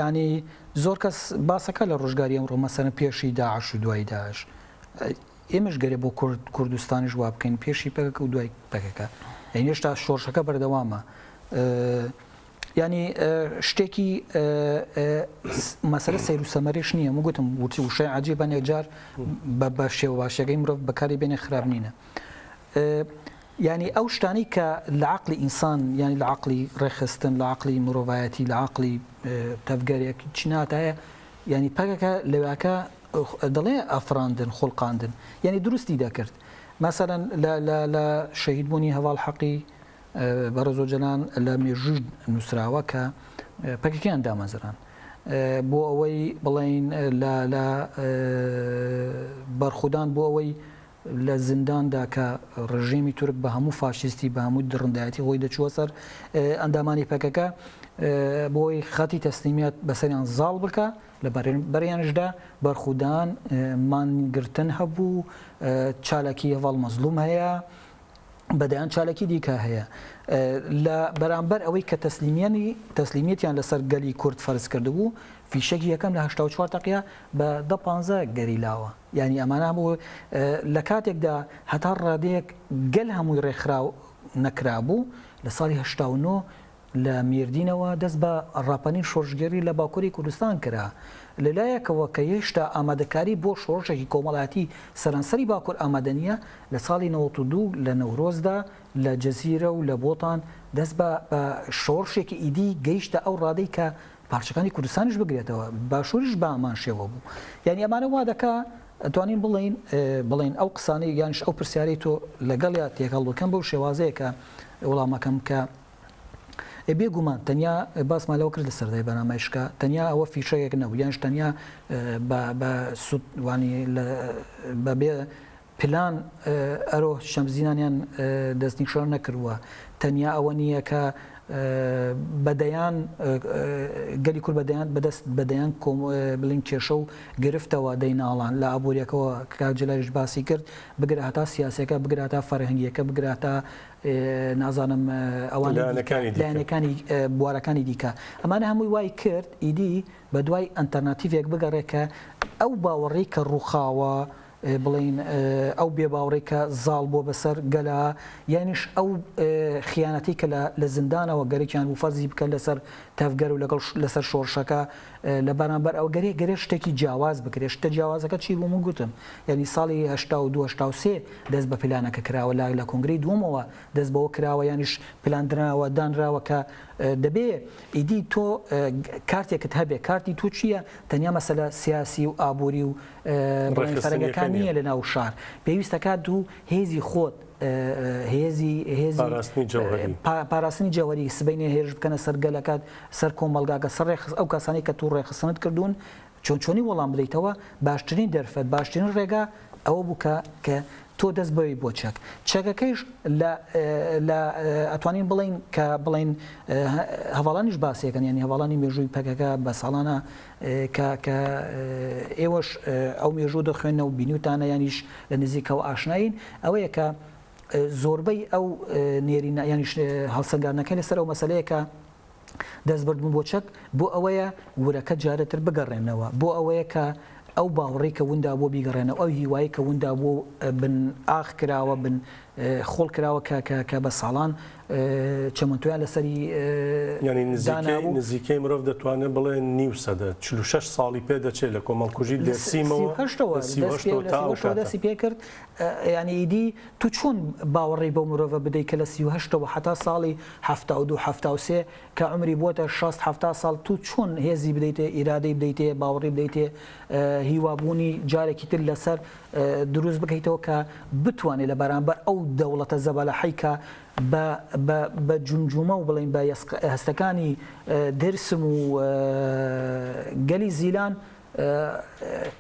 ینی زۆر کەس باسەکە لە ڕۆژگاری ئەمڕۆ مەسەرە پێشی داعش و دوای داعش ئێمەش گەرێ بۆ کوردستانیش وا بکەین پێشی پەکەکە و دوای پەکەکە هێشتا شۆڕشەکە بەردەوامە. ینی شتێکی مەسەلە سیر و سەمەرێش نییە گوتم وتی وشەی عجیبانێک جار بە شێوە باشەکەی مرۆڤ بەکاری بێنێ خراپ نینە. ینی ئەو شتانی کە لە عقلی ئینسان ینی لە عقلی ڕێخستن لە عقلی مرۆڤایەتی لە عقلی تەفگەرێکی چیناتایە ینی پەکەکە لەواکە دەڵێ ئەفراندن خۆڵقاندن ینی دروستی دەکرد. مەسەرەن لە شەهیدبوونی هەواڵ حەقی بەڕێزۆجەلان لە مێژوو نووسراوە کە پەکەکەیان دامەزران بۆ ئەوەی بڵین لە بەرخودان بۆ ئەوەی لە زینداندا کە ڕژیمی تورک بە هەموو فاشیستی بە هەموو درڕندایەتی خۆی دەچووە سەر ئەندامانی پەکەکە بۆی خەتی تەسلیمیات بەسەریان زاڵ بکە لە بەریانشدا بەرخودان مانگرتن هەبوو چالەکی هەواڵ مەزلوم هەیە بەدەیان چالەکی دیکە هەیە لە بەرامبەر ئەوەی کە تەسلیمیەتیان لەسەر گەلی کورد فەرز کردبوو فیشەکی یەکەم لە 84 دقیقە بە 15 گەریلاوە ینی ئەمانە بوو لە کاتێکدا هەتا ڕادەیەک گەل هەمووی ڕێکخراو نەکرابوو لە ساڵی 89 لە میردینەوە دەست بە ڕاپەنین شۆڕژگەری لە باکووری کوردستان کرا لەلایەکەوە کە هێشتا ئامادەکاری بۆ شۆڕشێکی کۆمەڵایەتی سەرانسەری باکوور ئامادەنیە لە ساڵی 92 لە نەورۆزدا لە جەزیرە و لە بۆتان دەست بە شۆڕشێکی ئیدی گەیشتە ئەو ڕادەی کە پارچەکانی کوردستانیش بگرێتەوە باشووریش بە ئامان شێوە بوو یعنی ئەمانە وا دەکا توانین بڵین ئەو قسانەی یانش ئەو پرسیارەی تۆ لەگەڵیا تێکەڵ بکەم بەو شێوازەیە کە وەڵامەکەم کە بێگومان تەنیا باسمان لەوە کرد لە سەردای بەنامایشکە تەنیا ئەوە فیشەیەک نەبوو یانش تەنیا بە سوودوانی بەبێ پلان ئەرۆ شەمزینانیان دەستنیشان نەکردووە تەنیا ئەوە نییە کە بەدەیان گەلی کورد بەدەست بەدەیان بڵین کێشە و گرفتەوە دەیناڵان لە ئابوووریەکەەوە کاجلایش باسی کرد بگرە هەتا سیاسەکە بگرە هەتا فەرهەنگیەکە بگرە هەتا نازانم ئەوانەکانی بوارەکانی دیکە ئەمانە هەمووی وای کرد ئیدی بە دوای ئەلتەرناتیڤێک بگەڕێ کە ئەو باوەڕێی کە ڕووخاوە بڵین ئەو بێباوڕێ کە زاڵ بۆ بەسەر گەلا یانیش ئەو خیانەتی کە لە زیندانەوە گەرێکیان و فەرزی بکەن لەسەر تەفگەر و لەگەڵ لەسەر شۆڕشەکە لە بەرامبەر ئەو گەرێ شتێکی جیاواز بکرێت شتە جیاوازەکە چی بوو من گوتم یعنی ساڵی 1983 دەست بە پلانەکە کراوە لە کۆنگرەی دووەمەوە دەست بەوە کراوە یانیش پلاندراوە دانراوە کە دەبێ ئیدی تۆ کارتێکت هەبێ کارتی تۆ چییە تەنیا مەسەلە سیاسی و ئابووری و فەرەنگەکان نییە لە ناو شار پێویستەکە دوو هێزی خۆت هێزی پاراستنی جەوەری سبەینێ هێرش بکەنە سەرگەلەکات سەر کۆمەلگاکە سەر ئەو کەسانی کە تو ڕێخستنت کردوون چۆنی وەڵام بدەیتەوە باشترین دەرفەت باشترین ڕێگا ئەوە بووکە کە تۆ دەست بەوەی بۆ چەکەکەیش لە ئەتوانین بڵین کە بڵین هەواڵانیش باسیەکەن ینی هەواڵانی مێژووی پەکەکە بە ساڵانە کە ئێوەش ئەو مێژوو دەخوێنەوە بینیوتانە یانیش لە نزیکەوە ئاشناین ئەوەیە کە زۆربەی ئەو نێرینە یانیش هەڵسەنگاردنەکەی لەسەر ئەو مەسەلەیە کە دەستبردبوون بۆ چەک بۆ ئەوەیە ورەکە جارێتر بگەڕێنەوە بۆ ئەوەیە کە ئەو باوەڕێی کە وندا بۆ بیگەڕێنەوە ئەو هیوایی کە وندا بۆ بن ئاخ کراوە بن خۆڵ کراوە کە بە ساڵان چەمەندۆیان لەسەری ینی نزیکەی مرۆڤ دەتوانێت بڵێ نیو سەدە 46 ساڵی پێ دەچێت لە کۆمەڵکوژی دەسیمەوە دەستی پێ کرد ینی ئیدی تو چۆن باوەڕێی بەو مرۆڤە بدەیت کە لە 38ەوە حتا ساڵی 72 کە عمری بۆتە 60 ساڵ تو چۆن هێزی بدەیتێ ئیرادەی بدەیتێ باوەڕی بدەیتێ هیوابوونی جارێکی تر لەسەر دروست بکەیتەوە کە بتوانێت لە بەرامبەر ئەو دەوڵەتە زەبەلەحەی کە بە جونجومە و بڵین بە هەستەکانی دەرسم و گەلی زیلان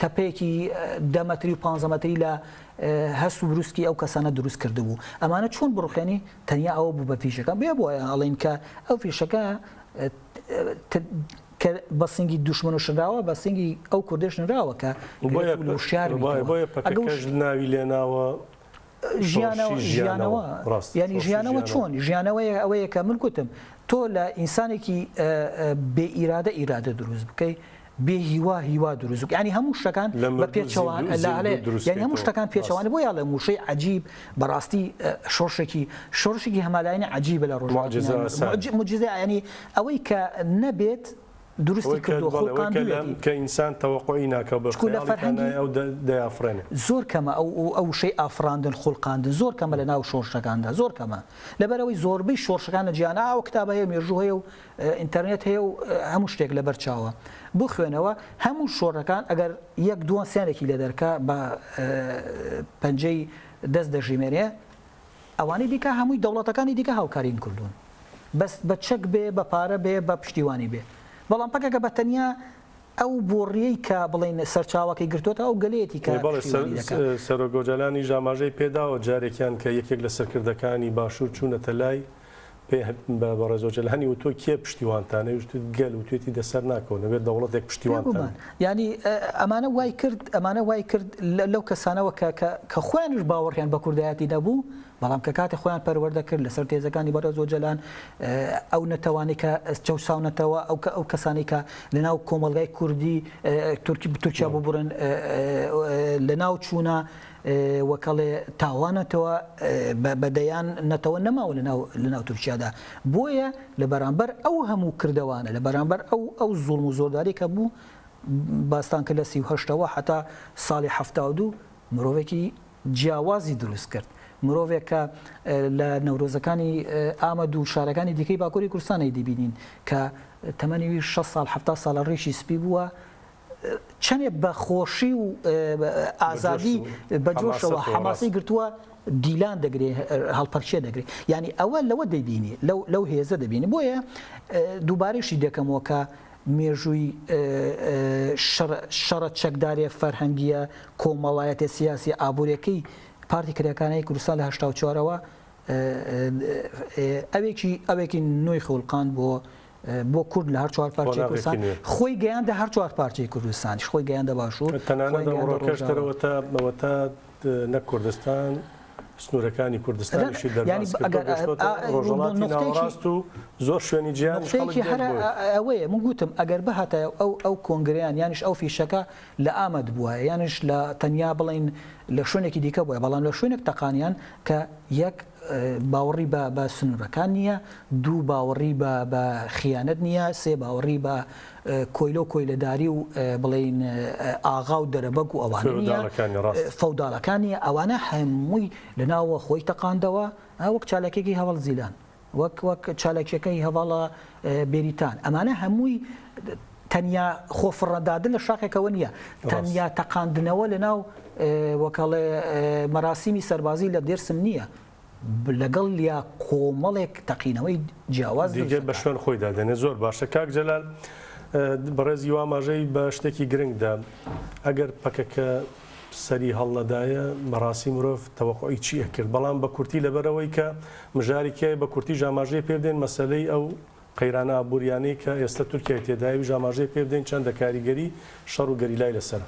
تەپەیەکی 10 مەتری و 15 مەتری لە هەست و بروسکی ئەو کەسانە دروست کرده بوو. ئەمانە چۆن بڕوخێنی تەنیا ئەوە بوو بە فیشەکە بێ بۆ ئەڵێن کە ئەو فیشەکە بە سنگی دوشمن و شراوە بە سنگی ئەو کوردش نراوە کە بۆیە پەکەکەش ناوی لێناوە ژیانەوە ینی ژیانەوە چۆن ژیانەوەی ئەوەیە کە من گوتم تۆ لە ئینسانێکی بێ ئیرادە ئیرادە دروست بکەی بێ هیوا دروست ینی هەموو شتەکان بە پێچەوان ینی هەموو شتەکان پێچەوانە بۆ یا لە موشەی عجیب بەڕاستی شۆڕشێکی هەمالایەنە عجیبە لە ڕۆژ موجزە ینی ئەوەی کە نەبێت دروستی کردو کە ئینسان تەوەقعی ناکە بە ئەو دەیافرێنێ زۆر کەمە ئەو شەی ئافراندن خوڵقاندن زۆر کەمە لە ناو شۆڕشەکاندا زۆر کەمە لەبەرەوەی زۆربەی شۆڕشەکانە جیانە ئەو کتابە هەیە مێژوو هەیە و ئینتەرنێت هەیە و هەموو شتێک لەبەر چاوە بۆ خوێنەوە هەموو شۆڕەکان ئەگەر یەک دووە سێنێکی لە دەرکە بە پەنجەی دەست دەژیمێنێ ئەوانەی دیکە هەمووی دەوڵەتەکانی دیکە هاوکارین کردوون بەس بە چەک بێ بە پارە بێ بە پشتیوانی بێ بەڵام پەکەکە بە تەنیا ئەو بۆڕیەی کە بڵین سەرچاوەکەی گرتوۆتە ئەو گەلەیەتی کە سەرۆگۆجەلانی ژاماژەی پێداوە جارێکیان کە یەکێک لە سەرکردەکانی باشوور چوونەتە لای بە ڕێزۆجەلانی و تۆ کێ پشتیوانتانە وشت گەل و توێتی دەسەر ناکەون نەبێت دەوڵەتێک پشتیوانتان ینی ئەمانە وای کرد لەو کەسانەوە کە خۆیانش باوەڕیان بە کوردایەتی نەبوو بەڵام کە کاتی خۆیان پەروەردە کرد لەسەر تێزەکانی بەڕێزۆجەلان ئەو نەتەوانی کە چەوساونەتەوە ئەو کەسانی کە لەناو کۆمەلگای کوردی تورکیا ببڕن لەناو چوونە وەکەڵێ تاوانەتەوە بەدەیان نەتەوە نەماوە لەناو تورکیادا بۆیە لە بەرامبەر ئەو هەموو کردەوانە لە بەرامبەر ئەو زوڵم و زۆرداری کە بوو باستان کە لە 38ەوە حتا ساڵی 72 مرۆڤێکی جیاوازی دروست کرد مرۆڤێک کە لە نەورۆزەکانی ئامەد و شارەکانی دیکەی باکووری کوردستانی دیبینین کە تەمەنی 6 ساڵ 7 ساڵە ڕێشی سپی بووە چەندێک بە خۆشی و ئازادی بەجۆشەوە حەماسی گرتووە دیلان دەگرێت هەڵپەرچێ دەگرێت ینی ئەوە لەوە دەبینی لەو هێزە دەبینی بۆیە دووبارەشی دەکەمەوە کە مێژووی شەڕە چەکداریە فەرهەنگیە کۆمەڵایەتە سیاسی ئابوورەکەی پارتی کرێکانەی کوردستان لە 84ەوە ئەوێکی نوێی خەڵقان بۆ کورد لە هەر چوار پارچەی کوردستان خۆی گەیاندە هەر چوار پارچەی کوردستان خۆی گەیاندە باشوور تەنانەت ڕۆکەشتەرەوە تا نە کوردستان سنوورەکانی کوردستانیشی دەرباز ڕۆژهەڵاتی ناوەڕاست و زۆر شوێنی جیان ئەوەیە من گوتم ئەگەر بەهاتە ئەو کۆنگریان یانیش ئەو فیشەکە لە ئامەد بووە یانش لە تەنیا بڵین لە شوێنێکی دیکە بووە بەڵام لە شوێنێک تەقانیان کە یەک باوەڕی بە سنوورەکان نییە دوو باوەڕی بە خیانەت نییە سێ باوەڕی بە کۆیلۆ کۆیلەداری و بڵین ئاغا و دەرەبەک و ئەوانە فەوداڵەکانی ئەوانە هەمووی لەناوە خۆی تەقاندەوە وەک چالاکێکی هەوڵ زیلان وەک چالاکیەکەی هەواڵە بێریتان ئەمانە هەمووی تەنیا خۆفڕەدادن لە شاخێکەوە نییە تەنیا تەقاندنەوە لەناو وەکەڵێ مەراسیمی سەربازی لە دێرسم نییە لەگەڵ یا کۆمەڵێک تەقینەوەی جیاواز بە شوێن خۆی دادێنێ زۆر باشە کاک جەلال بەڕێزی واماژەی بە شتێکی گرنگدا ئەگەر پەکەکە سەری هەڵنەدایە بەڕاستی مرۆڤ تەوەقعی چیە کرد بەڵام بە کورتی لەبەرەوەی کە مژارێکی بە کورتی ژاماژەی پێ بدەین مەسەلەی ئەو قەیرانە ئابوووریانەی کە ئێستا تورکیا تێداوی ژاماژەی پێ بدەین چەندە کاریگەری شەڕ و گەریلای لەسەر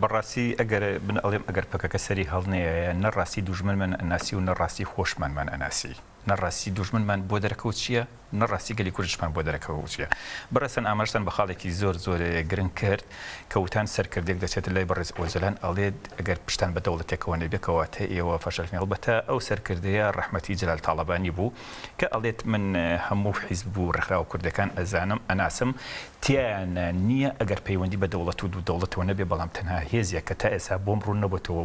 بەڕاستی ئەگەر بنەڵێم ئەگەر پەکەکە سەری هەڵنەیە نەڕاستی دوژمنمان ئەناسی و نەڕاستی خۆشمانمان ئەناسی نەڕاستی دوژمنمان بۆ دەرەکەوت چییە نەڕاستی گەلی کوردستان بۆ دەرەکەوت چییە بەڕەسەن ئاماژتان بە خاڵێکی زۆر گرنگ کرد کەوتان سەرکردێک دەچێت لای بەڕێز ئۆجەلان ئەڵێت ئەگەر پشتان بە دەوڵەتێکەوە نەبێتەوەتە ئێوە فەشەلنی هەڵبەتە ئەو سەرکردەیە ڕەحمەتی جەلال تاڵەبانی بوو کە ئەڵێت من هەموو حیزب و ڕێکخراو کوردەکان ئەزانم ئەناسم تیانە نییە ئەگەر پەیوەندی بە دەوڵەت و دوو دەوڵەتەوە نەبێ بەڵام تەنها هێزیە کە تا ئێستا بۆم ڕوون نەبووتەوە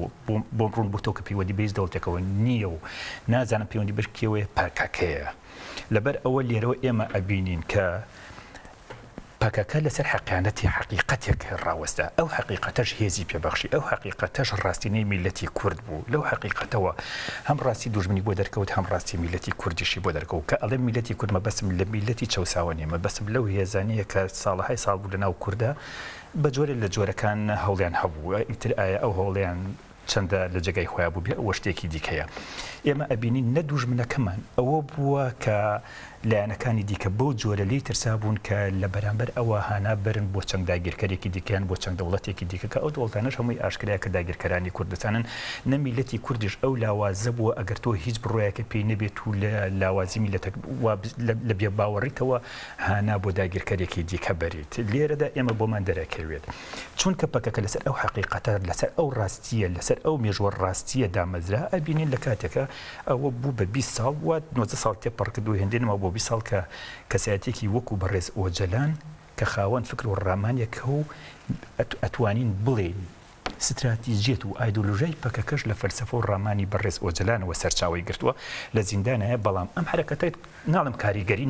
بۆم ڕوون بووتەوە کە پەیوەندی بە هیچ دەوڵەتێکەوە نییە و نازانم پەیوەندی بەش کێوەیە پاکەکەیە لەبەر ئەوە لێرەوە ئێمە ئەبینین کە پاکەکە لەسەر حقیانەتی حقیقەتێک ڕاوەستا ئەو حقیقەتەش هێزی پێبەخشی ئەو حقیقەتەش ڕاستینەی میلەتی کورد بوو لەو حقیقەتەوە هەم ڕاستی دوژمنی بۆ دەرکەوت هەم ڕاستی میلەتی کوردیشی بۆ دەرکەوت کە ئەڵێ میلەتی کورد مەبەسم لە میلەتی چەساوە نیە مەبەسم لەو هێزانەیە کە ساڵەهای ساڵ بوو لەناو کووردا بە جۆرە لە جۆرەکان هەوڵیان هەبوو ئیتر ئایا ئەو هەوڵیان چەندە لە جێگای خۆیان بوو بێ ئەوە شتێکی دیکەیە ئێمە ئەبینین نەدوژمنەکەمان ئەوە بووە کە لایەنەکانی دیکە بۆ جۆرە لی ترسا بوون کە لە بەرامبەر ئەوە هانا برن بۆ چەند داگیرکەرێکی دیکەیان بۆ چەند دەوڵەتێکی دیکە کە ئەو دەوڵەتانەش هەمووی ئاشکرایە کە داگیرکەرانی کوردستانن نەمیلەتی کوردیش ئەو لاوازە بووە ئەگەر تۆ هیچ بڕۆیەکە پێی نەبێت و لە لاوازی میلەتە لە بێ باوەڕیتەوە هانا بۆ داگیرکەرێکی دیکە بەریت لێرەدا ئێمە بۆمان دەرەکەوێت چونکە پەکەکە لەسەر ئەو حقیقەتە لەسەر ئەو ڕاستیە لەسەر ئەو مێژوە ڕاستیە دامەزرا ئەبینین لە کاتێکە ئەوە بوو بە 20 ساڵ وات 90 ساڵ تێپەڕکردو هێندێنەوە بۆ 20 ساڵ کە کەسایەتێکی وەکو بەڕێز ئۆجەلان کە خاوەن فکر و ڕامانێکە و ئەتوانین بڵێن ستراتیژیەت و ئایدۆلۆژیای پەکەکەش لە فەلسەفە و ڕامانی بەڕێز ئۆجەلانەوە سەرچاوی گرتووە لە زیندانەیە بەڵام ئەم حرەکەتە ناڵم کاریگەری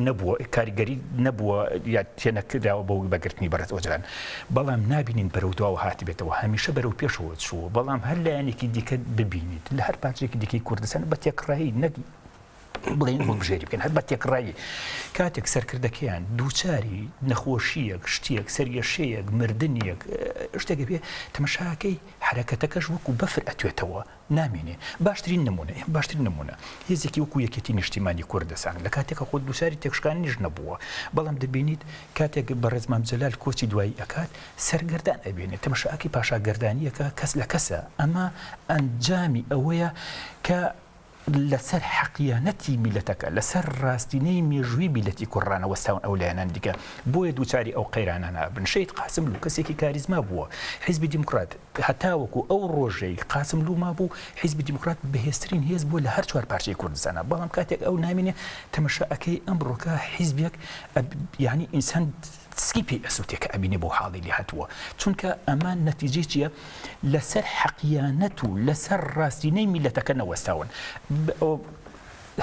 نەبووە یا تێنەکراوە بۆ بەگرتنی بەڕێز ئۆجەلان بەڵام نابینین بەرەو دواوە هاتی بێتەوە هەمیشە بەرەو پێشەوە چووە بەڵام هەر لایەنێکی دیکە ببینیت لە هەر پارچێکی دیکەی کوردستان بە تێکڕایی بڵین بۆ بژێری بکەن هەر بە تێکڕایی کاتێک سەرکردەکەیان دووچاری نەخۆشیەک شتێک سەرگەشەیەک مردنیەک شتێکە پێ تەمەشاکەی حرەکەتەکەش وەکو بەفر ئەتوێتەوە نامێنێ باشترین نمونە هێزێکی وەکو یەکێتی نیشتیمانی کوردستان لە کاتێکە خۆ دووچاری تێکشکانیش نەبووە بەڵام دەبینیت کاتێک بەڕێز مام جەلال کۆچی دوایی ئەکات سەرگەردان ئەبێنێت تەمەشاکی پاشاگەردانیەکە کەس لە کەسە ئەمە ئەنجامی ئەوەیە کە لەسەر حەقیانەتی میلەتەکە لەسەر ڕاستینەی مێژووی میلەتی کوڕانە وەستاون ئەو لایەنان دیکە بۆیە دووچاری ئەو قەیرانانە بن شەید قاسملوو کەسێکی کاریزما بووە حیزبی دیموکرات هەتاوەکو ئەو ڕۆژەی قاسملوو ما بوو حیزبی دیموکرات بەهێزترین هێز بووە لە هەر چوار پارچەی کوردستانە بەڵام کاتێک ئەو نامێنێ تەمەشاکەی ئەمڕۆکە حیزبێک یعنی ئینسان سکی پێی ئەسووتێک کە ئەبینێ بۆ حاڵی لێ هاتووە چونکە ئەمان نەتیجەی چییە لەسەر حەقیانەت و لەسەر ڕاستینەی میلەتەکە نەوەستاون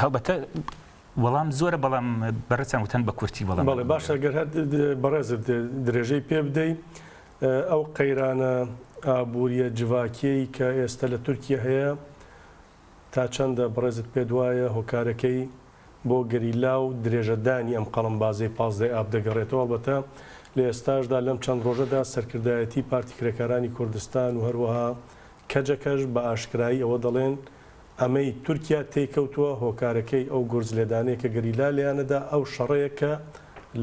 هەڵبەتە وەڵام زۆرە بەڵام بەڕێزان وتەن بە کورتی وەڵام بەڵێ باشە گەر بەڕێزت درێژەی پێ بدەی ئەو قەیرانە ئابوووریە جڤاکیەی کە ئێستا لە تورکیا هەیە تا چەندە بەڕێزت پێ دوایە هۆکارەکەی بۆ گەریلا و درێژەدانی ئەم قەڵەمبازەی 15 ئاب دەگەڕێتەوە ئەلبەتە لە ئێستاشدا لەم چەند ڕۆژەدا سەرکردایەتی پارتی کرێکارانی کوردستان و هەروەها کەجەکەش بە ئاشکرایی ئەوە دەڵێن ئەمەی تورکیا تێکەوتووە هۆکارەکەی ئەو گورز لێدانەیە کە گەریلا لێیانەدا ئەو شەڕەیەکە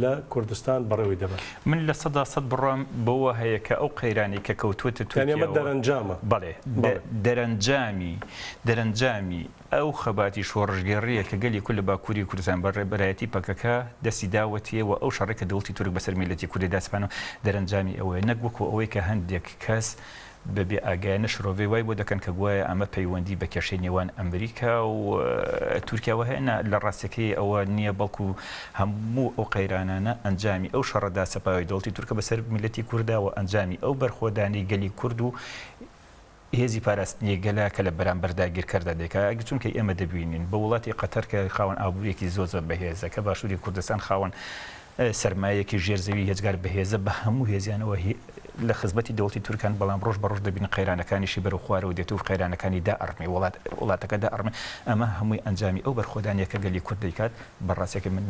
لە کوردستان بەڕێوەی دەبێت من لە 100% بڕام بەوە هەیە کە ئەو قەیرانی کە کەوتوتە تورکیا دەرەنجامە بەڵێ دەرەنجامی ئەو خەباتی شۆڕژگەڕیە کە گەلی کول لە باکووری کوردستان بەڕێبەرایەتی پەکەکە دەستی داوەتیەوە ئەو شەڕێکە دەوڵەتی تورک بەسەر میلەتی کوردی داسپانەوە دەرەنجامی ئەوەیە نەک وەکو ئەوەی کە هەندێک کەس بەبێ ئاگایانە شرۆڤێ وای بۆ دەکەن کە گوایە ئەمە پەیوەندی بە کێشەی نێوان ئەمریکا و تورکیاوە هەیە لە ڕاستەکەی ئەوە نییە بەڵکو هەموو ئەو قەیرانانە ئەنجامی ئەو شەڕەدا سەپاوی دەوڵەتی تورکە بەسەر میلەتی کورداوە ئەنجامی ئەو بەرخۆدانی گەلی کورد و هێزی پاراستنیە گەلا کە لە بەرامبەردا گیرکەردا دێکا چونکە ئێمە دەبینین بە وڵاتی قەتەر کە خاوەن ئابوووریەکی زۆر بەهێزە کە باشووری کوردستان خاوەن سەرمایەکی ژێرزەوی هێزگار بەهێزە بە هەموو هێزیانەوە لە خزمەتی دەوڵەتی تورکان بەڵام ڕۆژ بە ڕۆژ دەبین قەیرانەکانیشی بەرەو خوارەوە دێت و قەیرانەکانی دائەڕمێ وڵاتەکە دائەڕمێ ئەمە هەمووی ئەنجامی ئەو بەرخۆدانیەکە گەلی کورد دەیکات بەڕاستێکە من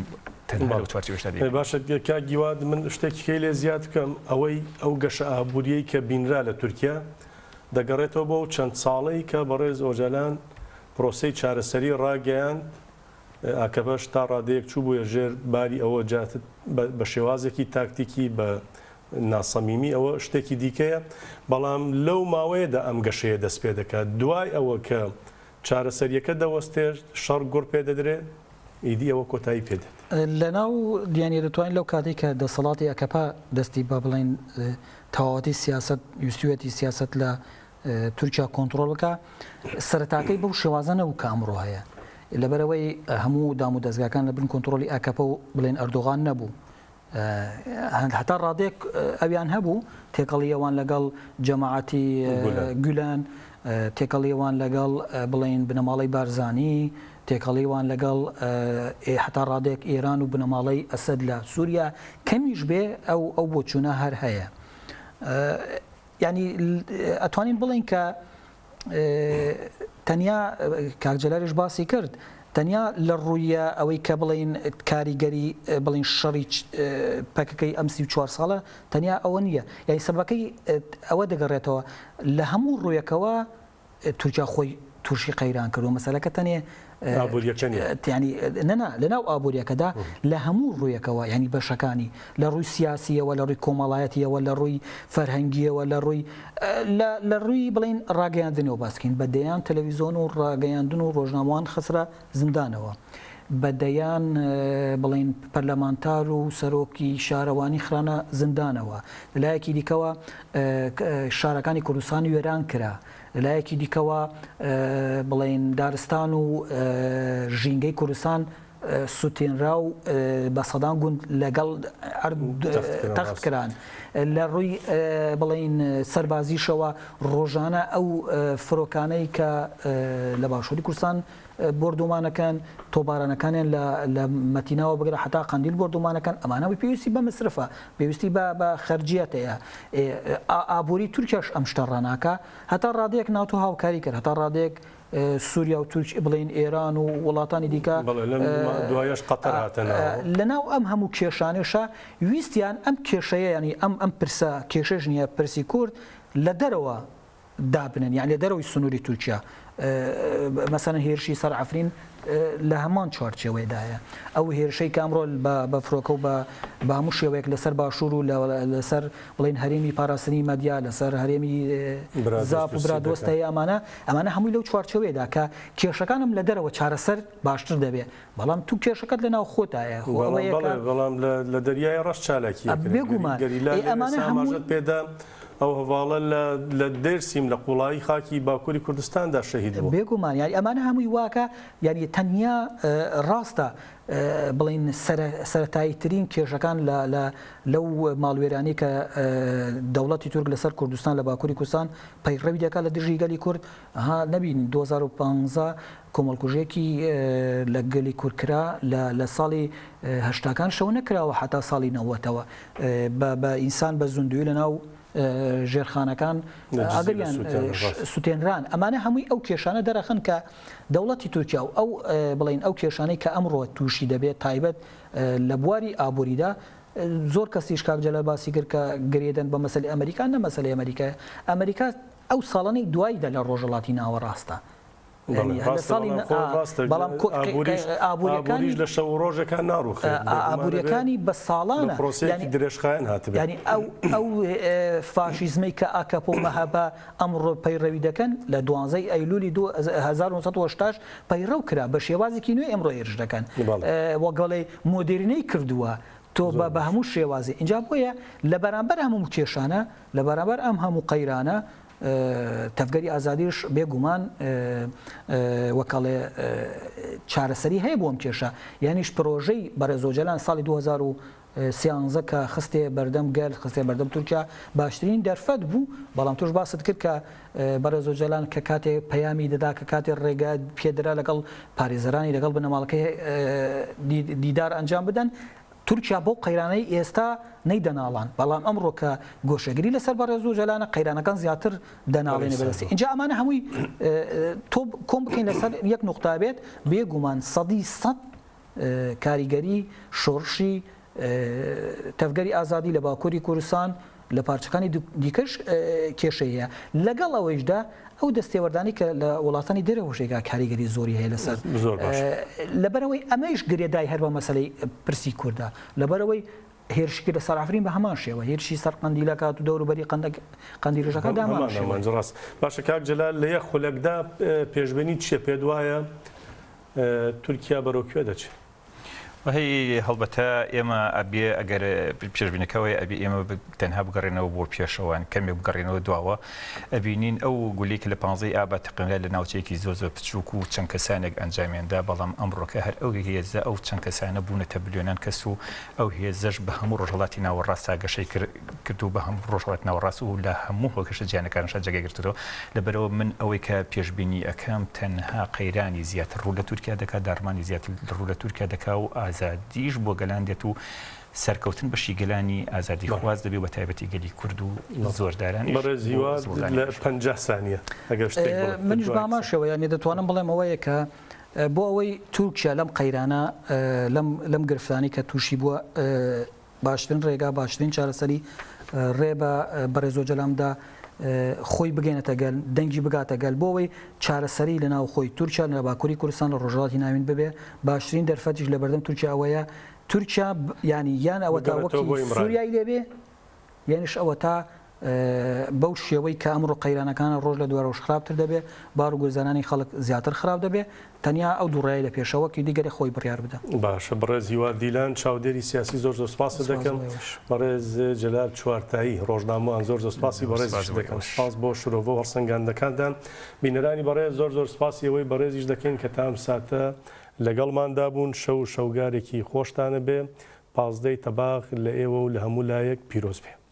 تەنها لەو چوارچێوەشدا دێت باشە کا گیواد من شتێکی لێ زیاد بکەم ئەوەی ئەو گەشە ئابووریەی کە بینرا لە تورکیا دەگەڕێتەوە بۆ چەند ساڵەی کە بەڕێز ئۆجەلان پرۆسەی چارەسەری ڕاگەیاند ئاکەبەش تا ڕادەیەک چوو بووە ژێر باری ئەوە جاتت بە شێوازێکی تاکتیکی بە ناسەمیمی ئەوە شتێکی دیکەیە بەڵام لەو ماوەیەدا ئەم گەشەیە دەست پێ دەکات دوای ئەوە کە چارەسەریەکە دەوەستێت شەڕ گوڕ پێ دەدرێت ئیدی ئەوە کۆتایی پێدێت لەناو دیانی دەتوانین لەو کاتێک کە دەسەڵاتی ئەکەپا دەستی بە بڵێن تەواوەتی سیاست ویستوێتی سیاست لە تورکیا کۆنتترۆڵەکە سەرتاکەی بەو شێوازانە و کە ئەمڕۆ هەیە لەبەرەوەی هەموو دام و دەستگاکان لە بن کۆنتترۆلی ئەکەپە و بڵێن ئەردۆغان نەبوو هەتا ڕادێک ئەویان هەبوو تێکەڵیەوان لەگەڵ جەماعەتی گولان تێکەڵیەوان لەگەڵ بڵێن بنەماڵی بارزانی تێکەڵیوان لەگەڵ هەتا ڕادێک ئێران و بنەماڵەی ئەسەد لە سووریا کەمیش بێ ئەو بۆچوونە هەر هەیە. ینی ئەتوانین بڵین کە تەنیا کاکجەلەرش باسی کرد تەنیا لە ڕوویە ئەوەی کە بڵین کاریگەری بڵین شەڕی پەکەکەی ئەم 34 ساڵە تەنیا ئەوە نییە، یعنی سەبەکەی ئەوە دەگەڕێتەوە لە هەموو ڕوویەکەوە تورکیا خۆی تووشی قەیران کردو مەسەلەکە تەنێ ینی نەنا لەناو ئابوووریەکەدا لە هەموو ڕوویەکەوە ینی بەشەکانی لە ڕووی سیاسیەوە لە ڕووی کۆمەڵایەتیەوە لە ڕووی فەرهەنگیەوە لە ڕووی بڵین ڕاگەیاندنەوە باسکەین بەدەیان تەلەڤیزۆن و ڕاگەیاندن و ڕۆژنامەوان خسرە زیندانەوە بەدەیان بڵین پەرلەمانتار و سەرۆکی شارەوانی خرانە زیندانەوە لەلایەکی دیکەوە شارەکانی کوردستانی وێران کرا لایەکی دیکەوە بڵین دارستان و ژینگەی کوردستان سوتێنرا و بە سەدان گوند لەگەڵ تەخت کران لە ڕووی بڵین سەربازیشەوە ڕۆژانە ئەو فرۆکانەی کە لە باشووری کوردستان بردومانەکان تۆبارانەکانیان لە مەتیناوە بگرە حتا قەندیل بردومانەکان ئەمانەوەی پێویستی بە مەصرفە پێویستی بە خەرجیەتەیە ئابووری تورکیاش ئەم شتە ڕناکە هەتا ڕادەیەک ناتۆ هاوکاری کرد هەتا ڕادەیەک سووریا و تورک بڵین ئێران و وڵاتانی دیکە دوایش قەتەر هاتنەوە لەناو ئەم هەموو کێشانێشە ویستیان ئەم کێشەیە ینی ئەم پرسە کێشەش نییە پرسی کورد لە دەرەوە دابنن یان لە دەرەوەی سنووری تورکیا مەسەن هێرشی سەر عەفرین لە هەمان چوارچێوەیەدایە ئەو هێرشەی کامڕۆ بە فڕۆکە و بە هەموو شێوەیەک لەسەر باشوور و لەسەر بڵین هەرێمی پاراستنی مەدیا لەسەر هەرێمی زاپ و برادۆستایی ئەمانە هەمووی لەو چوارچێوەیەدا کە کێشەکانم لە دەرەوە چارەسەر باشتر دەبێت بەڵام تو کێشەکەت لە ناو خۆتایە بەڵام لە دەریای ڕەش چالاکی بێگومان ئەمانە هەموو پێدا ئەو هەواڵە لە دەرسیم لە قوڵایی خاکی باکووری کوردستاندا شەهید بوو بێگومان یاری ئەمانە هەمووی واکە یعنی تەنیا ڕاستە بڵین سەرەتاییترین کێشەکان لەو ماڵوێرانی کە دەوڵەتی تورک لەسەر کوردستان لە باکووری کوردستان پەیڕەوی دەکات لە دژی گەلی کورد نەبین 2015 کۆمەڵکوژێکی لە گەلی کوردکرا لە ساڵی هەشتاکان شەو نەکراوە حتا ساڵی نەوەتەوە بە ئینسان بە زوندوی لەناو ژێرخانەکان ئاگریان سوتێنران ئەمانە هەمووی ئەو کێشانە دەرەخن کە دەوڵەتی تورکیا و ئەو بڵین ئەو کێشانەی کە ئەمڕۆ تووشی دەبێت تایبەت لە بواری ئابووریدا زۆر کەسیش کاکجەلال باسی کرد کە گرێدەن بە مەسەلەی ئەمریکا نە مەسەلەی ئەمریکا ئەو ساڵانەی دواییدا لە ڕۆژهەڵاتی ناوەڕاستە ئابووریش لە شەو ڕۆژەکان ناڕوخێت ئابوووریەکانی بە ساڵانە درێژخایەن هاتبێت ینی ئەو فاشیزمەی کە ئاکەپۆ مەهەبە ئەمڕۆ پەیڕەوی دەکەن لە 12 ئەیلولی 1970 پەیڕەو کرا بە شێوازێکی نوێ ئەمڕۆ هێرش دەکەن وەگەڵێ مۆدرنەی کردووە تۆ بە هەموو شێوازی اینجا بۆیە لە بەرامبەر هەموو کێشانە لە بەرامبەر ئەم هەموو قەیرانە تەفگەری ئازادیش بێگومان وەکەڵێ چارەسەری هەیە بۆ ئەم کێشە یانیش پرۆژەی بەرەزۆجەلان ساڵی 2013 کە خستێ بەردەم گەل خستێ بەردەم تورکیا باشترین دەرفەت بوو بەڵام توش باست کرد کە بەرەزۆجەلان کە کاتێ پەیامی دەدا کە کاتێ ڕێگا پێدرا لەگەڵ پارێزەرانی لەگەڵ بنەماڵەکەی دیدار ئەنجام بدەن تورکیا بۆ قەیرانەی ئێستا نەیدەناڵان بەڵام ئەمڕۆ کە گۆشەگیری لەسەر بەڕێزوجەلانە قەیرانەکان زیاتر دەناڵێنە بەدەستی اینجا ئەمانە هەمووی تۆ کۆم بکەین لەسەر یەک نوقتا بێت بێگومان 100% کاریگەری شۆڕشی تەفگەری ئازادی لە باکووری کوردستان لە پارچەکانی دیکەش کێشەیە لەگەڵ ئەوەیشدا ئەو دەستێوەردانی کە لە وڵاتانی دەرەوەشێکا کاریگەری زۆری هەیە لەسەر لەبەرەوەی ئەمەش گرێدای هەر بە مەسەلەی پرسی کووردا لەبەرەوەی هێرشی لە سەر عەفرین بە هەمان شێوە هێرشی سەر قەندیلە کات و دەوروبەری قەندیلەکە دامان ڕاست باشە کاک جەلال لە یەک خولەکدا پێشبینی چیە پێ وایە تورکیا بەرەو کوێ دەچێت هی هەڵبەتە ئێمە ئەبێ ئەگەر پێشبینەکەوەی ئەبی ئێمە تەنها بگەڕێنەوە بۆ پێشەوەن کەمێک بگەڕێنەوە دواوە ئەبینین ئەو گولێک لە 15 ئابە تقریبا لە ناوچەیەکی زۆر بچووک و چەند کەسانێک ئەنجامێندا بەڵام ئەمڕۆکە هەر ئەو هێزە ئەو چەند کەسانە بوونەتە بلیۆنان کەس و ئەو هێزەش بە هەموو ڕۆژهەڵاتی ناوەڕاست گەشەی کرد و بە هەموو ڕۆژهەڵات ناوەڕاست و لە هەموو هۆکەشە جیانەکانشان جێگەگرتەوە لەبەرەوە من ئەوەی کە پێشبینی ئەەکەم تەنها قەیرانی زیاتر ڕوو لە تورکیا دەکات دارمانی زیاتر ڕوو لە تورکیا دەکا و ئازادیش بۆ گەلان دێت و سەرکەوتن بەشی گەلانی ئازادی خواز دەبێت بە تایبەتی گەلی کورد و زۆردارانی بەڕێزیوە لە 50 سانیە ئەگەر شتێک منش باماشەوە یانی دەتوانم بڵێم ئەوەیە کە بۆ ئەوەی تورکیا لەم قەیرانە لەم گرفتانی کە تووشی بووە باشترین ڕێگا باشترین چارەسەری ڕێ بە بەڕێزۆجەلامدا خۆی بگەێنێتە گەل دەنگی بگاتە گەل بۆ ئەوەی چارەسەری لە ناو خۆی تورکیا لە باکووری کوردستان لە ڕۆژهەڵاتی ناوین ببێ باشترین دەرفەتیش لە بەردەم تورکیا ئەوەیە تورکیا ینی یان ئەوە تا وەکی سووریایی لێبێ یانیش ئەوە تا بەو شێوەی کە ئەمڕۆ قەیرانەکانە ڕۆژ لە دوای ڕۆژ خراپتر دەبێ بار و گوزانانی خەڵک زیاتر خراپ دەبێ تەنیا ئەو دووڕایی لە پێشەوەکی دیگەری خۆی بڕیار بدە باشە بەڕێز هیواد دیلان چاودێری سیاسی زۆر سپاس دەکەم بەڕێز جەلال چوارتایی ڕۆژنامەوان زۆر سپاسی بەڕێزیش دەکەم سپاس بۆ شرۆڤە وەرسەنگاندەکاندان بینەرانی بەڕێز زۆر سپاسی ئەوەی بەڕێزیش دەکەین کە تام ساتە لەگەڵماندا بوون شەو شەوگارێکی خۆشتانە بێ 15 تەباغ لە ئێوە و لە هەموو لایەک پیرۆز بێ